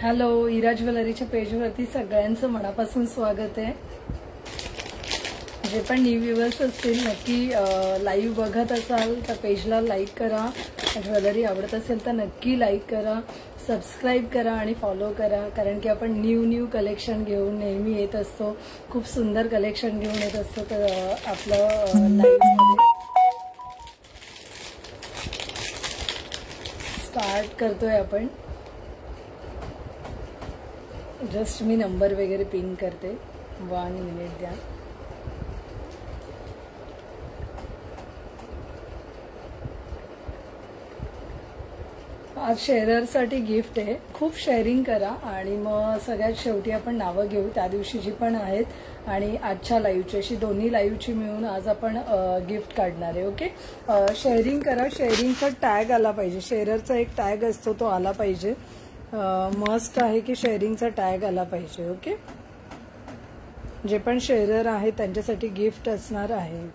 Hello, इरा ज्वेलरीच्या पेजवरती सगळ्यांचं मनापासून स्वागत आहे। जे पण न्यू व्ह्यूअर्स असतील नक्की लाईव्ह बघत असाल तर पेजला लाईक करा, ज्वेलरी आवडत असेल तर नक्की लाईक करा, सबस्क्राइब करा आणि फॉलो करा, कारण की आपण न्यू कलेक्शन घेऊन नेहमी येत असतो, खूप सुंदर कलेक्शन घेऊन येत असतो। तर आपलं लाईव्ह स्टार्ट करतोय आपण। जस्ट मी नंबर वगैरे पिन करते, 1 मिनिट द्या। आज शेअररसाठी गिफ्ट आहे, खूप शेअरिंग करा आणि मग सगळ्यात शेवटी आपण नावं घेऊ त्या दिवशीची पण आहेत आणि आजच्या लाईव्हची, अशी दोन्ही लाईव्हची मिळून आज आपण गिफ्ट काढणार आहे। ओके, शेअरिंग करा, शेअरिंगचा टॅग आला पाहिजे, शेअररचा एक टॅग असतो तो आला पाहिजे, मस्ट आहे की शेअरिंगचा टॅग आला पाहिजे। ओके, जे पण शेअरर आहे त्यांच्यासाठी गिफ्ट असणार आहे।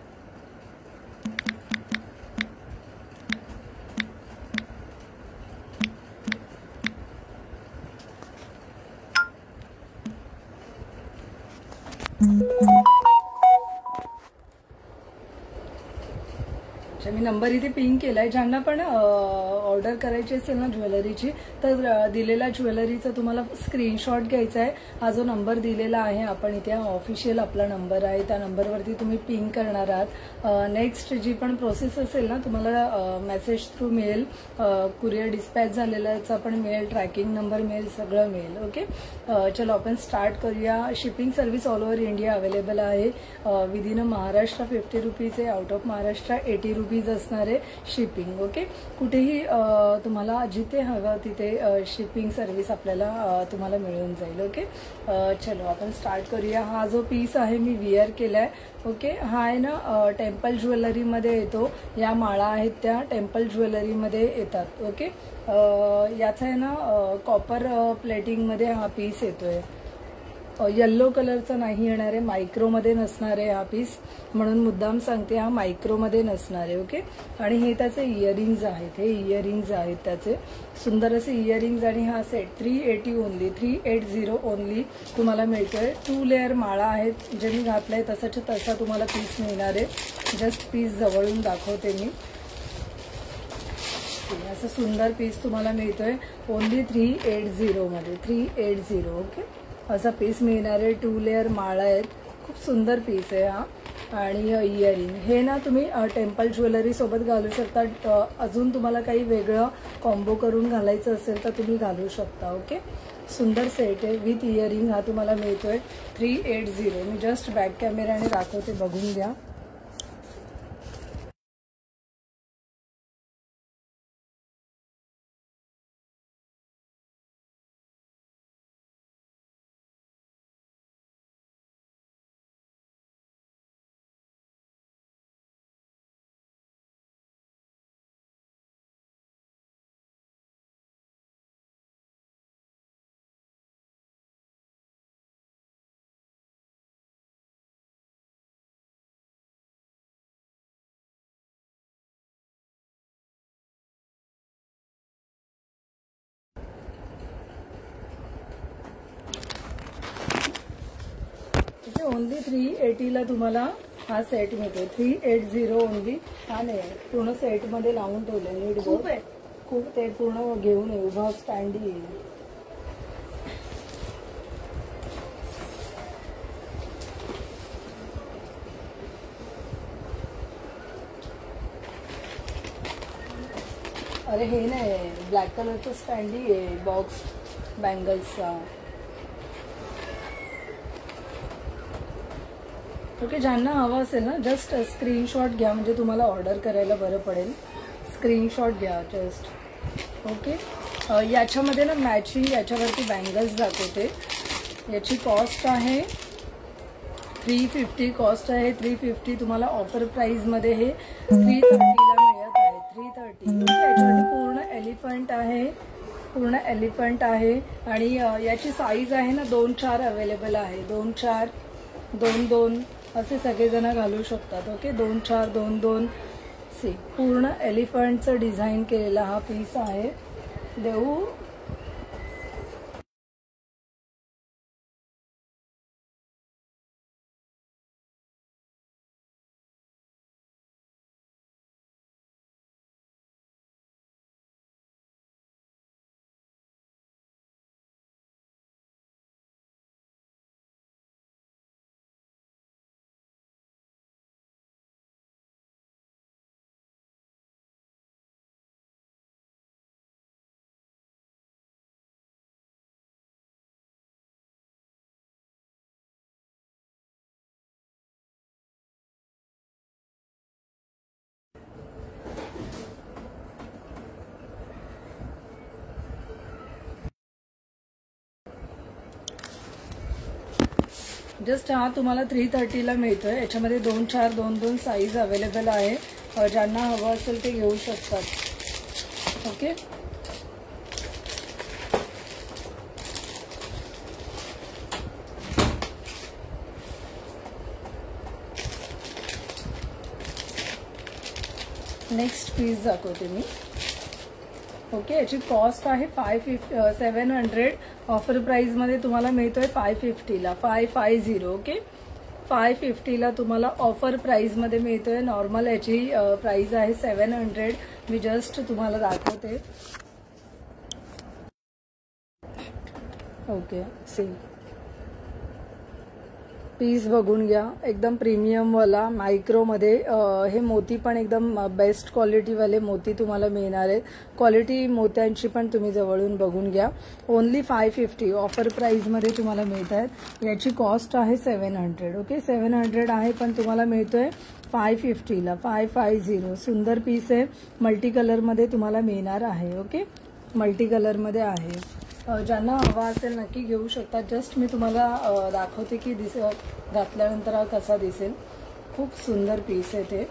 मी नंबर इथे पिन केलाय। ज्यांना पण ऑर्डर करायची असेल ना ज्वेलरीची, तर दिलेल्या ज्वेलरीचा तुम्हाला स्क्रीनशॉट घ्यायचा आहे। हा जो नंबर दिलेला आहे आपण इथे, ऑफिशियल आपला नंबर आहे, त्या नंबरवरती तुम्ही पिन करणार आहात। नेक्स्ट जी पण प्रोसेस असेल ना, तुम्हाला मेसेज थ्रू मिळेल, कुरिअर डिस्पॅच झालेलाचा पण मिळेल, ट्रॅकिंग नंबर मिळेल, सगळं मिळेल। ओके, चलो आपण स्टार्ट करूया। Shipping service all over India available आहे। विदिन महाराष्ट्र 50 रुपीज आहे, आउट ऑफ महाराष्ट्र 80 रुपीज असणार आहे शिपिंग। ओके, कुठेही तुम्हाला जिथे हवं तिथे शिपिंग सर्व्हिस आपल्याला तुम्हाला मिळून जाईल। ओके, चलो आपण स्टार्ट करूया। हा जो पीस आहे मी विअर केलाय। ओके, हा आहे ना टेम्पल ज्वेलरीमध्ये येतो, या माळा आहेत त्या टेम्पल ज्वेलरीमध्ये येतात। ओके, याचा आहे ना कॉपर प्लेटिंगमध्ये हा पीस येतोय, येल्लो कलरचा नाही येणार आहे, मायक्रोमध्ये नसणार आहे हा पीस, म्हणून मुद्दाम सांगते हा मायक्रोमध्ये नसणार आहे। ओके, आणि हे त्याचे इयरिंग्ज आहेत, हे इयरिंग्ज आहेत त्याचे, सुंदर असे इयरिंग्ज। आणि हा सेट 380 ओनली, 380 ओनली तुम्हाला मिळतोय। 2 लेअर माळा आहेत, जे मी घातलाय तसाच्या तसा तुम्हाला पीस मिळणार आहे। जस्ट पीस जवळून दाखवते मी, असं सुंदर पीस तुम्हाला मिळतोय ओनली 380 मध्ये, 380। ओके, असा पीस मिळणार आहे। 2 लेअर माळा आहेत, खूप सुंदर पीस आहे हा। आणि इयरिंग हे ना तुम्ही टेम्पल ज्वेलरी सोबत घालू शकता, अजून तुम्हाला काही वेगळं कॉम्बो करून घालायचं असेल तर तुम्ही घालू शकता। ओके, सुंदर सेट आहे विथ इयरिंग, हा तुम्हाला मिळतोय 380। मी जस्ट बॅक कॅमेराने दाखवते, बघून घ्या। ओनली 380 ला तुम्हाला हा सेट मिळतो, 380 ओनली। हा नाही पूर्ण सेट मध्ये लावून ठेवले, नीट बघ, खूप ते पूर्ण घेऊन ये, उभा स्टँडी येईल। अरे हे नाही, ब्लॅक कलरचं स्टँडी आहे बॉक्स बँगल्सचा। ओके, ज्यांना हवं असेल ना जस्ट स्क्रीनशॉट घ्या, म्हणजे तुम्हाला ऑर्डर करायला बरं पडेल। स्क्रीनशॉट घ्या जस्ट। ओके, याच्यामध्ये ना मॅचिंग याच्यावरती बँगल्स दाखवते, याची कॉस्ट आहे 350, कॉस्ट आहे 350, तुम्हाला ऑफर प्राइसमध्ये हे 330 ला मिळत आहे, 330। याच्यावरती पूर्ण एलिफंट आहे, पूर्ण एलिफंट आहे आणि याची साईज आहे ना 2-4 अवेलेबल आहे, 2-4, 2-2 असे सगळेजण घालू शकतात। ओके, 2-4, 2-2 सी पूर्ण एलिफंटचं डिझाईन केलेला हा पीस आहे। देऊ जस्ट हा तुम्हाला 330ला मिळतोय। याच्यामध्ये 2, 4, 2 साईज अवेलेबल आहे। ज्यांना हवं असेल ते घेऊ शकतात। ओके, नेक्स्ट पीस दाखवते मी। ओके, याची कॉस्ट आहे 700। ऑफर प्राइस मध्ये तुम्हाला मिळतोय 550ला, 550। ओके, 550ला तुम्हाला ऑफर प्राइस मध्ये मिळतोय। नॉर्मल याची प्राइस आहे 700। मी जस्ट तुम्हाला दाखवते। ओके, सी पीस बघून घ्या, एकदम प्रीमियम वाला मायक्रो मध्ये। हे मोती पण एकदम बेस्ट क्वालिटी वाले मोती तुम्हाला मिळणार आहेत। क्वालिटी मोत्यांची पण तुम्ही जवळून बघून घ्या। ओनली 550 ऑफर प्राइस मध्ये तुम्हाला मिळत आहेत। याची कॉस्ट आहे 700। ओके, 700 आहे पण तुम्हाला मिळतोय 550ला, 550। सुंदर पीस आहे, मल्टी कलर मध्ये तुम्हाला मिळणार आहे। ओके, मल्टी कलर मध्ये आहे। ज्यांना हवा असेल नक्की घेऊ शकता। जस्ट मी तुम्हाला दाखवते की घातल्यानंतर हा कसा दिसेल। खूप सुंदर पीस आहे ते।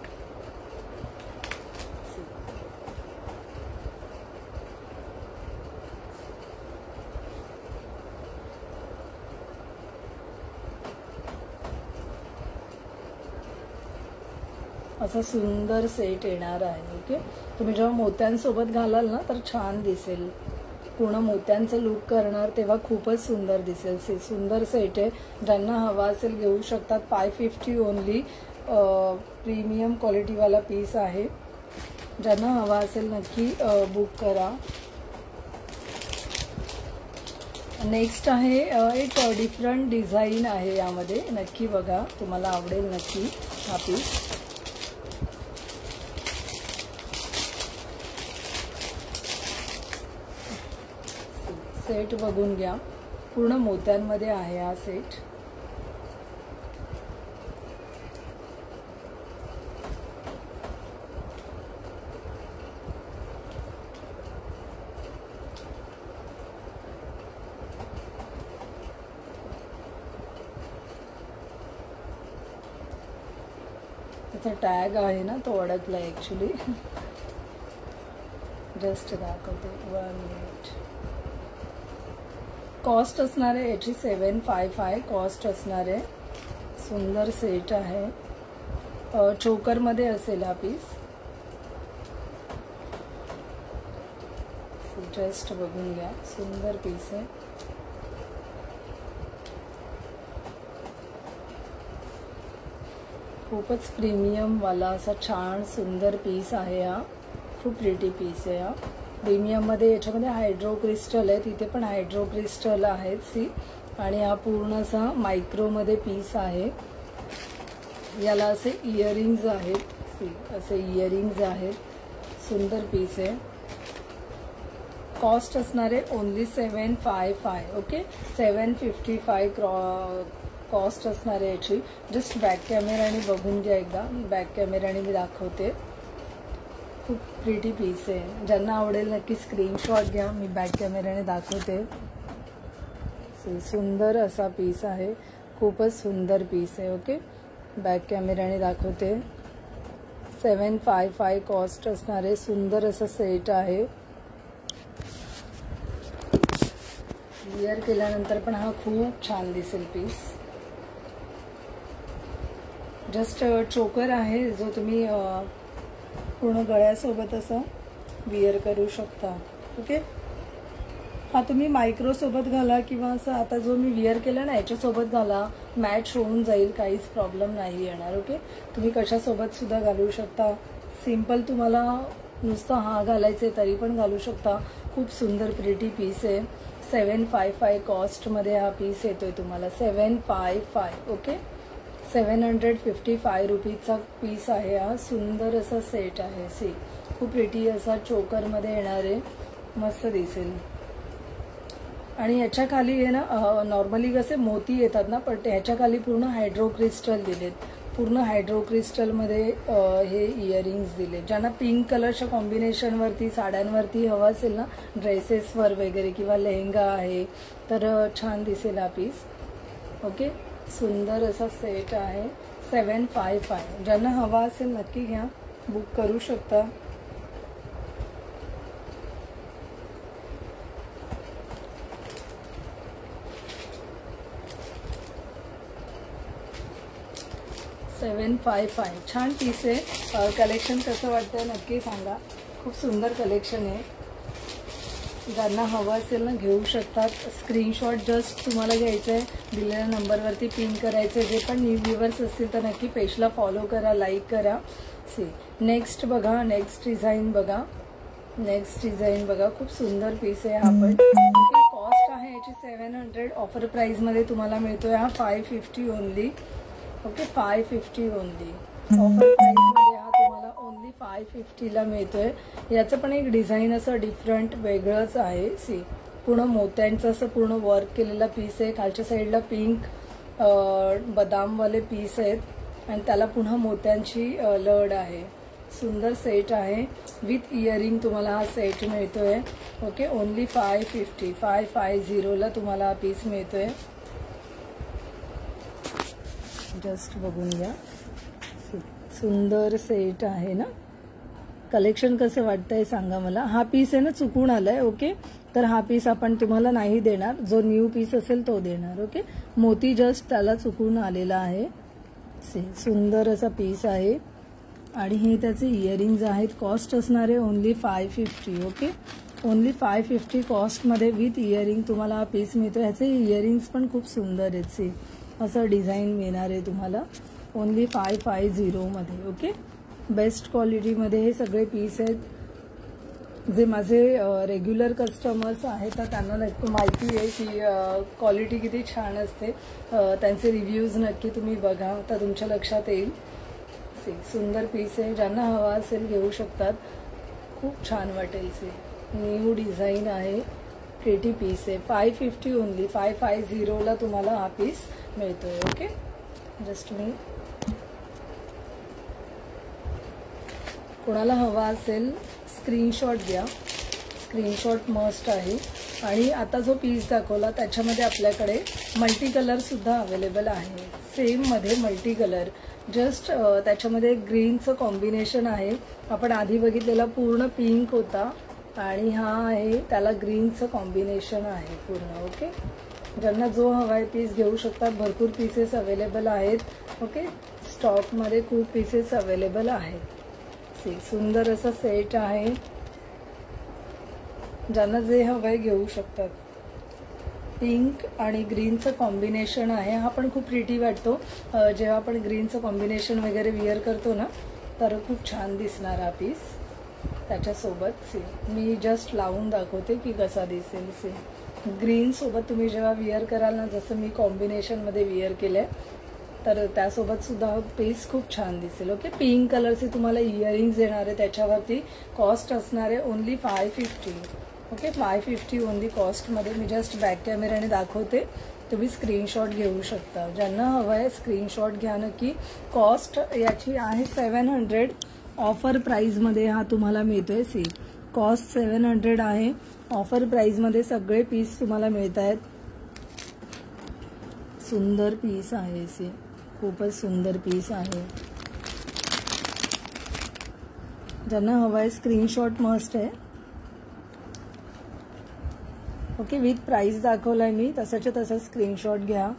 असा सुंदर सेट येणार आहे। ओके, तुम्ही जेव्हा मोत्यांसोबत घालाल ना तर छान दिसेल। पूर्ण मोत्यांचं लुक करणार तेव्हा खूपच सुंदर दिसेल। सुंदर सेट आहे, ज्यांना हवा असेल घेऊ शकतात। 550 ओनली, प्रीमियम क्वालिटीवाला पीस आहे। ज्यांना हवा असेल नक्की बुक करा। नेक्स्ट आहे एक डिफरंट डिझाईन आहे यामध्ये, नक्की बघा, तुम्हाला आवडेल नक्की हा पीस। सेट बघून घ्या, पूर्ण मोत्यांमध्ये आहे हा सेट। त्याचा टॅग आहे ना तो अडकला ऍक्च्युली। जस्ट दाखवते, 1 मिनिट। कॉस्ट असणार आहे याची 755 कॉस्ट असणार आहे। सुंदर सेट आहे, चोकर मध्ये असेल हा पीस। जस्ट बघून घ्या, सुंदर पीस आहे। खूपच प्रीमियम वाला असा छान सुंदर पीस आहे हा। खूप प्रिटी पीस आहे हा। प्रीमियम मध्ये याच्यामध्ये हायड्रो क्रिस्टल आहे, तिथे पण हायड्रो क्रिस्टल आहेत सी। आणि हा पूर्ण असा मायक्रो मध्ये पीस आहे। याला असे इयरिंग्स आहेत सी, असे इयरिंग्स आहेत। सुंदर पीस आहे। कॉस्ट असणार आहे ओनली 755। ओके, 755 कॉस्ट असणार आहे याची। जस्ट बॅक कॅमेराने बघून घ्या एकदा, बॅक कॅमेराने मी दाखवते। खूप प्रिटी पीस आहे, ज्यांना आवडेल नक्की स्क्रीनशॉट घ्या, मी बॅक कॅमेराने दाखवते। सुंदर असा पीस आहे, खूपच सुंदर पीस आहे। ओके, बॅक कॅमेराने दाखवते। 755 कॉस्ट असणार आहे। सुंदर असा सेट आहे। वियर केल्यानंतर पण हा खूप छान दिसेल पीस। जस्ट चोकर आहे जो तुम्ही पूर्ण गळ्यासोबत असं वियर करू शकता। ओके, हा तुम्ही मायक्रो सोबत घाला किंवा असं आता जो मी वियर केला ना याच्यासोबत घाला, मॅच होऊन जाईल, काहीच प्रॉब्लेम नाही येणार। ओके, तुम्ही कशासोबत सुद्धा घालू शकता। सिंपल तुम्हाला नुसतं हा घालायचे तरी पण घालू शकता। खूप सुंदर प्रिटी पीस आहे। 755 कॉस्ट मध्ये हा पीस येतोय तुम्हाला, 755। ओके, 755 रुपीजचा पीस आहे हा। सुंदर असा सेट आहे सी, खूप प्रिटी असा चोकर मध्ये येणार आहे, मस्त दिसेल। आणि याच्या खाली आहे ना नॉर्मली कसे मोती येतात ना, पण ह्याच्या खाली पूर्ण हायड्रो क्रिस्टल दिलेत। पूर्ण हायड्रो क्रिस्टल मध्ये हे इयरिंग्स दिले। ज्यांना पिंक कलरच्या कॉम्बिनेशन वरती साड्यांवरती हवा असेल ना, ड्रेसेसवर वगैरे किंवा लेहंगा आहे तर छान दिसेल हा पीस। ओके, सुंदर असा सेट आहे 755. ज्यांना हवा असेल नक्की घ्या, बुक करू शकता. $755 छान पीस आहे. कलेक्शन कसं वाटतंय नक्की सांगा. खूप सुंदर कलेक्शन आहे. ज्यांना हवं असेल ना घेऊ शकतात. स्क्रीनशॉट जस्ट तुम्हाला घ्यायचं आहे, दिलेल्या नंबरवरती पिन करायचं आहे. जे पण न्यू व्ह्यूवर्स असतील तर नक्की पेजला फॉलो करा, लाईक करा. सी नेक्स्ट बघा, नेक्स्ट डिझाईन बघा, नेक्स्ट डिझाईन बघा. खूप सुंदर पीस आहे हा पण. कॉस्ट आहे याची 700. ऑफर प्राईजमध्ये तुम्हाला मिळतोय हा 550 ओनली. Okay 550 only. ऑफर प्राईजमध्ये हा तुम्हाला ओनली 550ला मिळतोय. याचं पण एक डिझाईन असं डिफरंट वेगळंच आहे. सी पूर्ण मोत्यांचं असं पूर्ण वर्क केलेला पीस आहे. खालच्या साईडला पिंक बदामवाले पीस आहेत आणि त्याला पुन्हा मोत्यांची लड आहे. सुंदर सेट आहे. विथ इयरिंग तुम्हाला हा सेट मिळतोय. ओके ओनली 550ला तुम्हाला हा पीस मिळतोय. जस्ट बघून घ्या. सुंदर सेट आहे ना. कलेक्शन कसं वाटतंय सांगा मला. हा पीस आहे ना चुकून आलाय. ओके तर हा पीस आपण तुम्हाला नाही देणार, जो न्यू पीस असेल तो देणार. ओके मोती जस्ट त्याला चुकून आलेला आहे. सुंदर असा पीस आहे आणि हे त्याचे इयरिंग्ज आहेत. कॉस्ट असणार आहे ओनली 550. ओके ओनली 550 कॉस्टमध्ये विथ इयरिंग तुम्हाला हा पीस मिळतो. ह्याचे इयरिंग्स पण खूप सुंदर आहेत. सी असं डिझाईन मिळणार आहे तुम्हाला ओनली 550मध्ये. ओके बेस्ट क्वालिटीमध्ये हे सगळे पीस आहेत. जे माझे रेग्युलर कस्टमर्स आहेत तर त्यांना नक्की माहिती आहे की क्वालिटी किती छान असते. त्यांचे रिव्ह्यूज नक्की तुम्ही बघा तर तुमच्या लक्षात येईल. सुंदर पीस आहे. ज्यांना हवा असेल घेऊ शकतात. खूप छान वाटेल. से न्यू डिझाईन आहे. प्रिटी पीस आहे. 550 ओनली. 550ला तुम्हाला हा पीस मिळतोय. ओके जस्ट मी कोणाला हवा असेल स्क्रीनशॉट घ्या. स्क्रीनशॉट मस्ट आहे. आणि आता जो पीस दाखवला त्याच्यामध्ये आपल्याकडे मल्टी कलर सुद्धा अवेलेबल आहे. सेम मध्ये मल्टी कलर. जस्ट त्याच्यामध्ये ग्रीनचं कॉम्बिनेशन आहे. आपण आधी बघितलेला पूर्ण पिंक होता आणि हा आहे त्याला ग्रीनचं कॉम्बिनेशन आहे पूर्ण. ओके ज्यांना जो हवा आहे पीस घेऊ शकतात. भरपूर पीसेस अवेलेबल आहेत. ओके स्टॉकमध्ये खूप पीसेस अवेलेबल आहेत. सुंदर असा सेट आहे. ज्यांना जे हवं आहे घेऊ शकतात. पिंक आणि ग्रीनचं कॉम्बिनेशन आहे. हा पण खूप प्रिटी वाटतो. जेव्हा आपण ग्रीनचं कॉम्बिनेशन वगैरे विअर करतो ना तर खूप छान दिसणार हा पीस. त्याच्यासोबत मी जस्ट लावून दाखवते की कसा दिसेल. ग्रीन सोबत तुम्ही जेव्हा विअर कराल ना, जसं मी कॉम्बिनेशनमध्ये विअर केलंय तर त्यासोबत सुद्धा पीस खूप छान दिसेल. ओके पिंक कलरचे तुम्हाला इयरिंग्स येणार आहे. त्याच्यावरती कॉस्ट असणार आहे ओनली 550. ओके 550 ओनली कॉस्टमध्ये. मी जस्ट बॅक कॅमेऱ्याने दाखवते, तुम्ही स्क्रीनशॉट घेऊ शकता. ज्यांना हवं आहे स्क्रीनशॉट घ्या नक्की. कॉस्ट याची आहे 700. ऑफर प्राईजमध्ये हा तुम्हाला मिळतोय. सी कॉस्ट 700 आहे. ऑफर प्राईजमध्ये सगळे पीस तुम्हाला मिळत आहेत. सुंदर पीस आहे. सी खूपच सुंदर पीस आहे. ज्यांना हवा आहे स्क्रीनशॉट मस्ट आहे. ओके विथ प्राइस दाखवलाय मी, तसाच्या तसा स्क्रीनशॉट घ्या.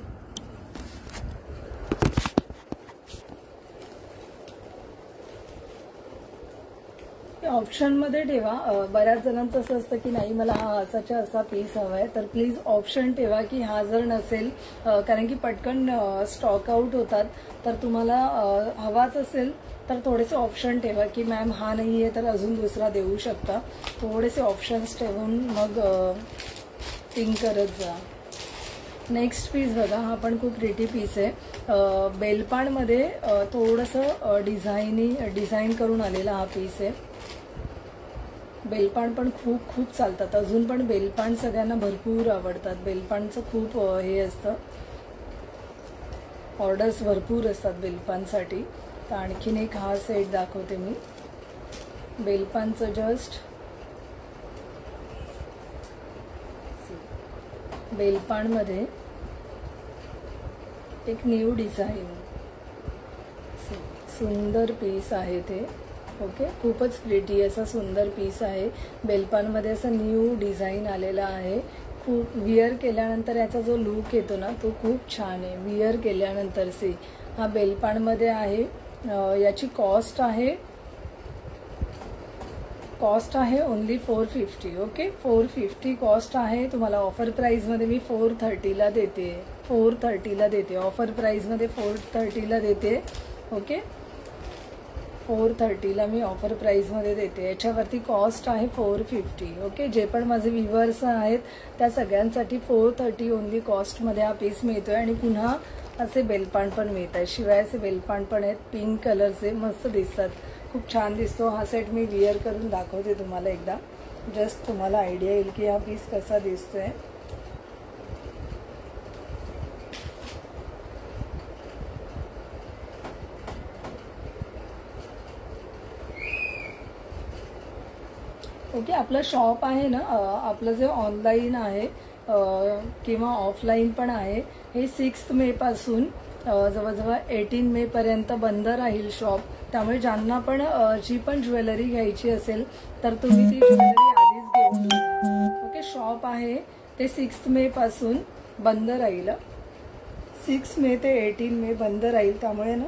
ऑप्शनमध्ये ठेवा. बऱ्याच जणांचं असं असतं की नाही मला हा असाच्या असा पीस हवा आहे, तर प्लीज ऑप्शन ठेवा की हा जर नसेल, कारण की पटकन स्टॉक आउट होतात. तर तुम्हाला हवाच असेल तर थोडेसे ऑप्शन ठेवा की मॅम हा नाही आहे तर अजून दुसरा देऊ शकता. थोडेसे ऑप्शन्स ठेवून मग थिंक करत जा. नेक्स्ट पीस बघा, हा पण खूप प्रिटी पीस आहे. बेलपाणमध्ये थोडंसं डिझाईन करून आलेला हा पीस आहे. बेलपाण पण खूप खूप चालतात. अजून पण बेलपाण सगळ्यांना भरपूर आवडतात. बेलपाणचं खूप हे असतं, ऑर्डर्स भरपूर असतात बेलपाणसाठी. तर आणखीन एक हा सेट दाखवते मी बेलपाणचं. जस्ट बेलपाणमध्ये एक न्यू डिझाईन, सुंदर पीस आहे ते. ओके, खूपच प्रिटी असा सुंदर पीस आहे. बेलपानमध्ये असं न्यू डिझाईन आलेला आहे. खूप विअर केल्यानंतर याचा जो लुक येतो ना तो खूप छान आहे विअर केल्यानंतर. सी हा बेलपानमध्ये आहे. याची कॉस्ट आहे ओनली 450. ओके, 450 कॉस्ट आहे. तुम्हाला ऑफर प्राईजमध्ये मी 430ला देते. 430ला देते ऑफर प्राईजमध्ये 430ला देते. ओके, 430ला मी ऑफर प्राईजमध्ये देते. याच्यावरती कॉस्ट आहे 450. ओके, जे पण माझे व्ह्युअर्स आहेत त्या सगळ्यांसाठी 430 ओनली कॉस्टमध्ये हा पीस मिळतोय. आणि पुन्हा असे बेलपान पण मिळत आहे. शिवाय असे बेलपान पण आहेत पिंक कलरचे, मस्त दिसतात. खूप छान दिसतो हा सेट. मी विअर करून दाखवते तुम्हाला एकदा, जस्ट तुम्हाला आयडिया येईल की हा पीस कसा दिसतोय. ओके, आपलं शॉप आहे ना, आपलं जे ऑनलाईन आहे किंवा ऑफलाईन पण आहे, हे 6 मे पासून जवळजवळ 18 मे पर्यंत बंद राहील शॉप. त्यामुळे ज्यांना पण जी पण ज्वेलरी घ्यायची असेल तर तुम्ही ती ज्वेलरी आधीच घेऊन. ओके, शॉप आहे ते 6 मे पासून बंद राहील. 6 मे ते 18 मे बंद राहील. त्यामुळे ना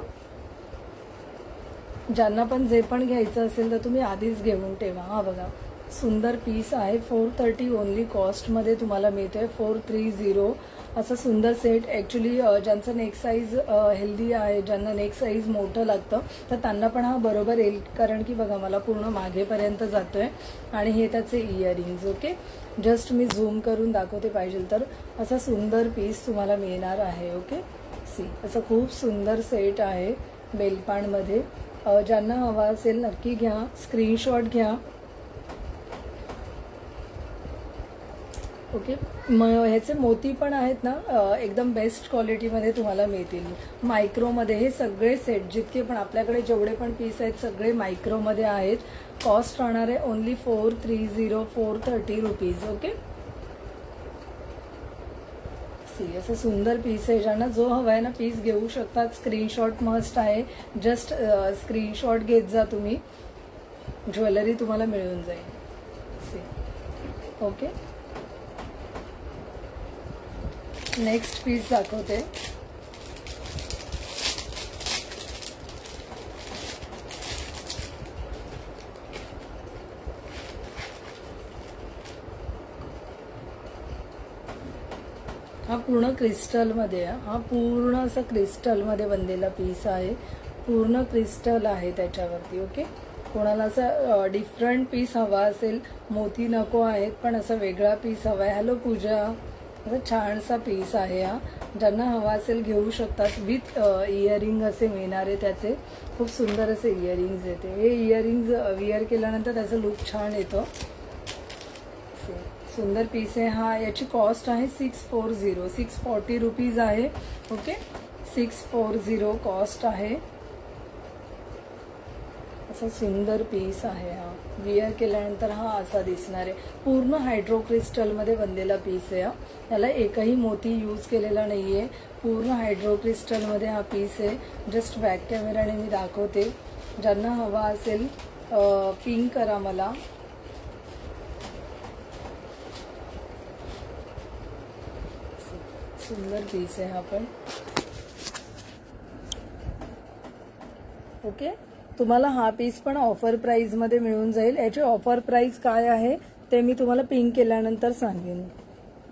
ज्यांना पण जे पण घ्यायचं असेल तर तुम्ही आधीच घेऊन ठेवा. हा बघा, सुंदर पीस आहे. 430 ओनली कॉस्टमध्ये तुम्हाला मिळतोय. 430 असं सुंदर सेट. ॲक्च्युली ज्यांचं नेक साईज हेल्दी आहे, ज्यांना नेक साईज मोठं लागतं तर त्यांना पण हा बरोबर येईल. कारण की बघा मला पूर्ण मागेपर्यंत जातोय. आणि हे त्याचे इयरिंग्ज. ओके, जस्ट मी झूम करून दाखवते पाहिजे तर. असा सुंदर पीस तुम्हाला मिळणार आहे. ओके, सी असं खूप सुंदर सेट आहे बेलपानमध्ये. ज्यांना हवा असेल नक्की घ्या, स्क्रीनशॉट घ्या. ओके, ह्याचे मोती पण आहेत ना एकदम बेस्ट क्वालिटीमध्ये तुम्हाला मिळतील. मायक्रोमध्ये हे सगळे सेट जितके पण आपल्याकडे जेवढे पण पीस आहेत सगळे मायक्रोमध्ये आहेत. कॉस्ट राहणार आहे ओनली 430 रुपीज. ओके, सी असं सुंदर पीस आहे. ज्यांना जो हवा आहे ना पीस घेऊ शकतात. स्क्रीनशॉट मस्ट आहे. जस्ट स्क्रीनशॉट घेत जा तुम्ही, ज्वेलरी तुम्हाला मिळून जाईल. सी ओके, नेक्स्ट पीस दाखवते. हा पूर्ण क्रिस्टलमध्ये आहे. हा पूर्ण असं क्रिस्टलमध्ये बनलेला पीस आहे. पूर्ण क्रिस्टल आहे त्याच्यावरती. ओके, कोणाला असं डिफरंट पीस हवा असेल, मोती नको आहेत पण असं वेगळा पीस हवा आहे. हॅलो पूजा, असं छानसा पीस आहे हा. ज्यांना हवा असेल घेऊ शकतात. विथ इयरिंग असे मिळणार आहे त्याचे. खूप सुंदर असे इयरिंग्ज येते. हे इयरिंग्ज विअर केल्यानंतर त्याचा लुक छान येतो. सुंदर पीस आहे हा. याची कॉस्ट आहे 640 रुपीज आहे. ओके, 640 कॉस्ट आहे. असा सुंदर पीस आहे हा. विअर केल्यानंतर हा असा दिसणार आहे. पूर्ण हायड्रो क्रिस्टलमध्ये बनलेला पीस आहे हा. याला एकही मोती यूज केलेला नाहीये. पूर्ण हायड्रो क्रिस्टलमध्ये हा पीस आहे. जस्ट बॅक कॅमेराने मी दाखवते. ज्यांना हवा असेल पिंक करा मला. सुंदर पीस आहे हा पण. ओके, तुम्हाला हा पीस पण ऑफर प्राइसमध्ये मिळून जाईल. याची ऑफर प्राइस काय आहे ते मी तुम्हाला पिंक केल्यानंतर सांगेन.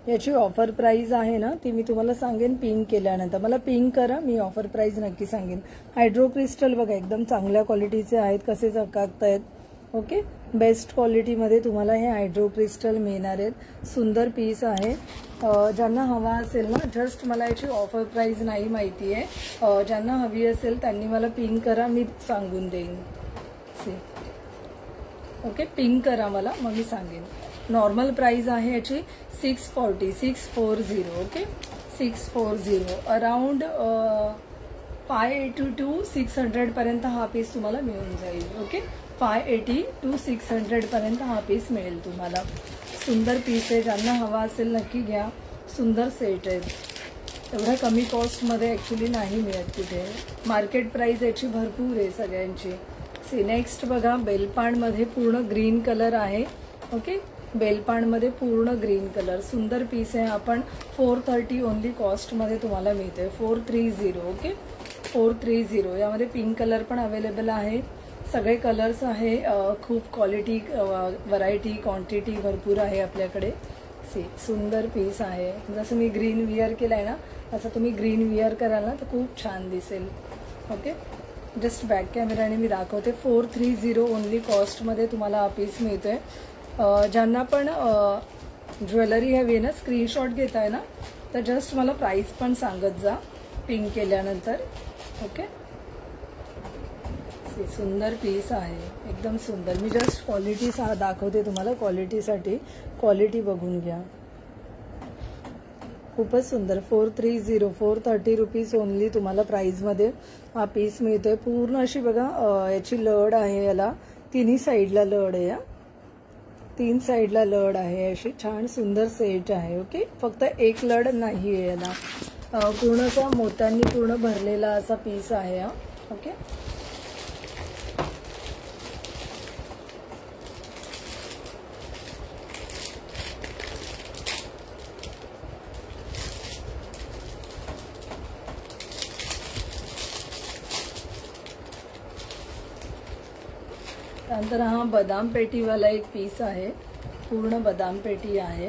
याची ऑफर प्राइस आहे ना ती मी तुम्हाला सांगेन पिंक केल्यानंतर. मला पिंक करा, मी ऑफर प्राइस नक्की सांगेन. हायड्रो क्रिस्टल बघा एकदम चांगल्या क्वालिटीचे आहेत, कसे चकाकतायत. ओके, बेस्ट क्वालिटीमध्ये तुम्हाला हे हायड्रो क्रिस्टल मिळणार आहेत. सुंदर पीस आहे. ज्यांना हवा असेल ना, जस्ट मला याची ऑफर प्राइस नाही माहिती आहे. ज्यांना हवी असेल त्यांनी मला पिंक करा, मी सांगून देईन. ओके, पिंक करा मला, मग मी सांगेन. नॉर्मल प्राइस आहे याची 640. ओके, 640 अराउंड 580 to 600 पर्यंत हा पीस तुम्हाला मिळून जाईल. ओके, 580 to 600 पर्यंत हा पीस मिळेल तुम्हाला. सुंदर पीस आहे. ज्यांना हवा असेल नक्की घ्या. सुंदर सेट आहे. एवढ्या कमी कॉस्टमध्ये ॲक्च्युली नाही मिळत कुठे. मार्केट प्राइस याची भरपूर आहे सगळ्यांची. सी नेक्स्ट बघा, बेलपाणमध्ये पूर्ण ग्रीन कलर आहे. ओके, बेलपाणमध्ये पूर्ण ग्रीन कलर, सुंदर पीस आहे. आपण 430 ओनली कॉस्टमध्ये तुम्हाला मिळते. 430. ओके, 430. यामध्ये पिंक कलर पण अवेलेबल आहे. सगळे कलर्स आहे. खूप क्वालिटी, व्हरायटी, क्वांटिटी भरपूर आहे आपल्याकडे. सी सुंदर पीस आहे. जसं मी ग्रीन विअर केलाय ना, असं तुम्ही ग्रीन विअर कराल ना तर खूप छान दिसेल. ओके, जस्ट बॅक कॅमेराने मी दाखवते. 430 ओनली कॉस्टमध्ये तुम्हाला हा पीस मिळतोय. ज्यांना पण ज्वेलरी हवी आहे ना, स्क्रीनशॉट घेताय ना, तर जस्ट मला प्राइस पण सांगत जा पिंक केल्यानंतर. ओके, सुंदर पीस आहे, एकदम सुंदर. मी जस्ट क्वालिटी दाखवते तुम्हाला. क्वालिटीसाठी क्वालिटी बघून घ्या. खूपच सुंदर. 430, 430 रुपीज ओनली तुम्हाला प्राइसमध्ये हा पीस मिळतोय. पूर्ण अशी बघा याची लड आहे. याला तिन्ही साईडला लड आहे. 3 साईडला लड आहे. अशी छान सुंदर सेट आहे. ओके, फक्त एक लड नाही आहे याला. पूर्ण असा मोत्यांनी पूर्ण भरलेला असा पीस आहे हा. ओके, त्यानंतर हा बदाम पेटीवाला एक पीस आहे. पूर्ण बदाम पेटी आहे.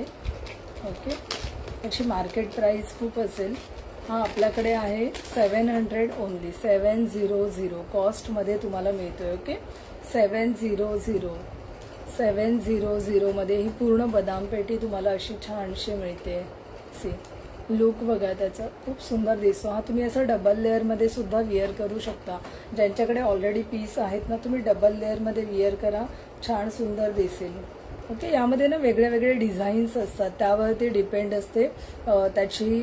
ओके, त्याची मार्केट प्राइस खूप असेल. हा आपल्याकडे आहे 700 ओनली. 700 कॉस्टमध्ये तुम्हाला मिळतोय. ओके, 700 मध्ये ही पूर्ण बदाम पेटी तुम्हाला अशी छानशी मिळते. सी लुक बघा त्याचा, खूप सुंदर दिसतो. हा तुम्ही असं डबल लेअरमध्ये सुद्धा विअर करू शकता. ज्यांच्याकडे ऑलरेडी पीस आहेत ना, तुम्ही डबल लेअरमध्ये विअर करा, छान सुंदर दिसेल. ओके, यामध्ये ना वेगळे वेगळे डिझाईन्स असतात, त्यावरती डिपेंड असते. त्याची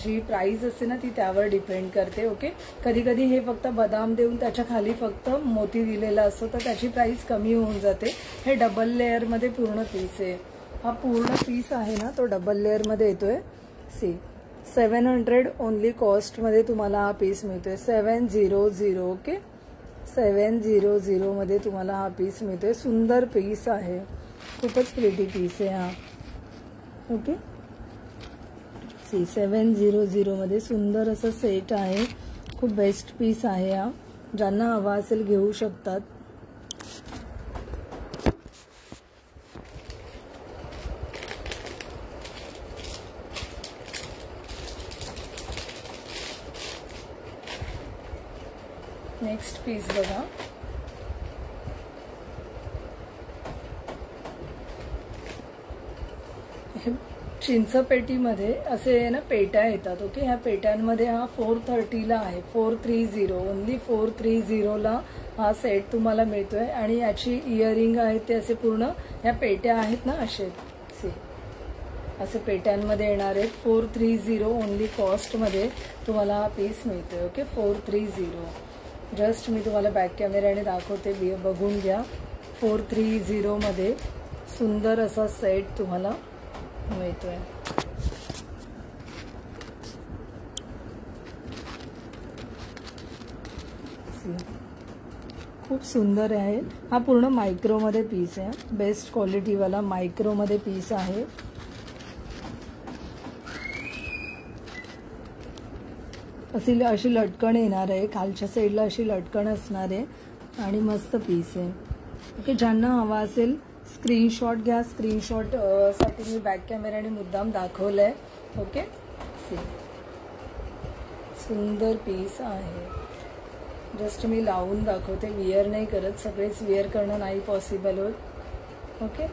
जी प्राइस असते ना ती त्यावर डिपेंड करते. ओके, कधी कधी हे फक्त बदाम देऊन त्याच्या खाली फक्त मोती दिलेला असतो, तर त्याची प्राइस कमी होऊन जाते. हे डबल लेअरमध्ये पूर्ण पीस आहे. हा पूर्ण पीस आहे ना, तो डबल लेअरमध्ये येतोय. सी 700 ओनली कॉस्टमध्ये तुम्हाला हा पीस मिळतोय. 700. ओके, 700 मध्ये तुम्हाला हा पीस मिळतोय. सुंदर पीस आहे, खूपच प्रिटी पीस आहे हा. ओके, सी 700 मध्ये सुंदर असं सेट आहे. खूप बेस्ट पीस आहे हा. ज्यांना हवा असेल घेऊ शकतात. नेक्स्ट पीस बघा. चिंचपेटीमध्ये असे ना पेट्या येतात. ओके, ह्या पेट्यांमध्ये हा 430ला आहे. 430 ओनली 430ला हा सेट तुम्हाला मिळतोय. आणि याची इयरिंग आहेत ते असे पूर्ण ह्या पेट्या आहेत ना, असे असे पेट्यांमध्ये येणार आहेत. 430 ओनली कॉस्टमध्ये तुम्हाला हा पीस मिळतोय. ओके, 430. जस्ट मी तुम्हाला बॅक कॅमेराने दाखवते, बघून घ्या. 430 मध्ये सुंदर असा सेट तुम्हाला मिळतोय. खूप सुंदर आहे. हा पूर्ण मायक्रोमध्ये पीस आहे. बेस्ट क्वालिटीवाला मायक्रोमध्ये पीस आहे. अशी लटकन येणार आहे. खालच्या साईडला अशी लटकन असणार आहे. आणि मस्त पीस आहे. ओके, ज्यांना हवा असेल स्क्रीनशॉट घ्या. स्क्रीनशॉट साठी मी बॅक कॅमेराने मुद्दाम दाखवलंय. ओके, सुंदर पीस आहे. जस्ट मी लावून दाखवते, विअर नाही करत. सगळेच विअर करणं नाही पॉसिबल होत. ओके,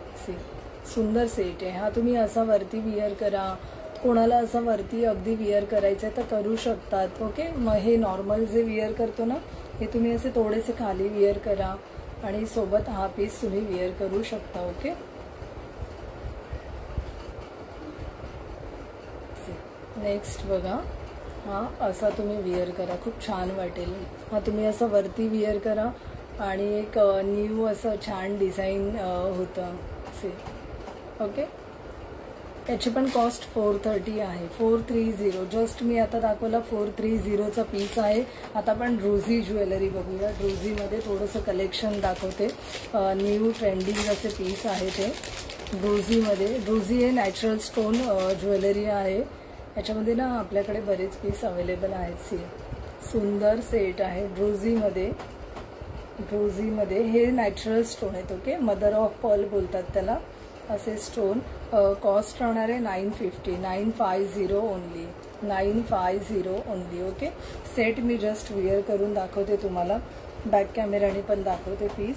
सुंदर सेट आहे हा. तुम्ही असा वरती विअर करा, कोणाला असा वरती अगदी विअर करायचं आहे तर करू शकतात. ओके, मग हे नॉर्मल जे विअर करतो ना, हे तुम्ही असे थोडेसे खाली विअर करा आणि सोबत हा पीस तुम्ही विअर करू शकता. ओके, नेक्स्ट बघा. हा असा तुम्ही विअर करा, खूप छान वाटेल. हा तुम्ही असा वरती विअर करा आणि एक न्यू असं छान डिझाईन होतं. ओके, याची पण कॉस्ट 430 आहे. 430. जस्ट मी आता दाखवला 430चा पीस आहे. आता आपण ड्रोझी ज्वेलरी बघूया. ड्रोझीमध्ये थोडंसं कलेक्शन दाखवते. न्यू ट्रेंडिंग असे पीस आहे ते ड्रोझीमध्ये. ड्रोझी हे नॅचरल स्टोन ज्वेलरी आहे. याच्यामध्ये ना आपल्याकडे बरेच पीस अवेलेबल आहेत. सुंदर सेट आहे ड्रोझीमध्ये. ड्रोझीमध्ये हे नॅचरल स्टोन आहेत. ओके, मदर ऑफ पर्ल बोलतात त्याला. असे स्टोन कॉस्ट राहणार आहे 950. 950 ओनली. 950 ओनली. ओके, सेट मी जस्ट वेअर करून दाखवते तुम्हाला. बॅक कॅमेराने पण दाखवते पीस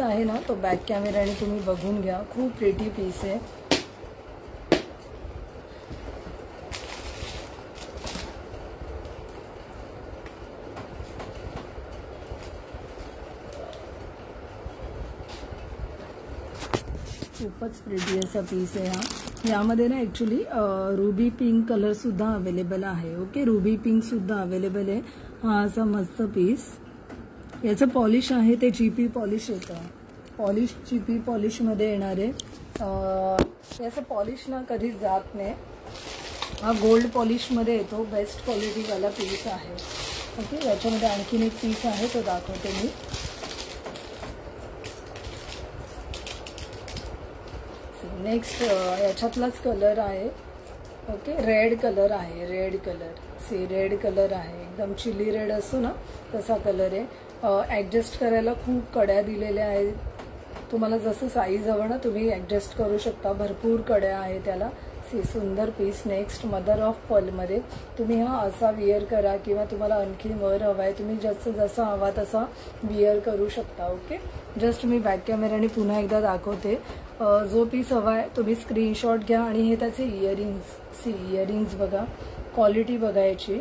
आहे ना, तो बॅक कॅमेराने तुम्ही बघून घ्या. खूप प्रिटी पीस आहे. खूपच प्रिटी असा पीस आहे हा. यामध्ये ना ॲक्च्युली रुबी पिंक कलर सुद्धा अवेलेबल आहे. ओके, रुबी पिंक सुद्धा अवेलेबल आहे. हा असा मस्त पीस. याचं पॉलिश आहे ते जीपी पॉलिश येतं. पॉलिश जीपी पॉलिशमध्ये येणार आहे. याचं पॉलिश ना कधीच जात नाही. हा गोल्ड पॉलिशमध्ये येतो. बेस्ट क्वालिटीवाला पीस आहे. ओके, याच्यामध्ये आणखीन एक पीस आहे, तो दाखवते मी. नेक्स्ट याच्यातलाच कलर आहे. ओके, रेड कलर आहे. रेड कलर रेड कलर आहे. एकदम चिली रेड असतो ना तसा कलर आहे. ॲडजस्ट करायला खूप कड्या दिलेल्या आहेत. तुम्हाला जसं साईज हवं ना तुम्ही ॲडजस्ट करू शकता. भरपूर कड्या आहे त्याला. सुंदर पीस. नेक्स्ट मदर ऑफ पर्लमध्ये. तुम्ही हा असा विअर करा किंवा तुम्हाला आणखी वर हवा आहे तुम्ही जसं हवा तसा विअर करू शकता. ओके, जस्ट मी बॅक कॅमेराने पुन्हा एकदा दाखवते. जो पीस हवा आहे तुम्ही स्क्रीनशॉट घ्या. आणि हे त्याचे इयरिंग्स. इयरिंग्स बघा, क्वालिटी बघा याची.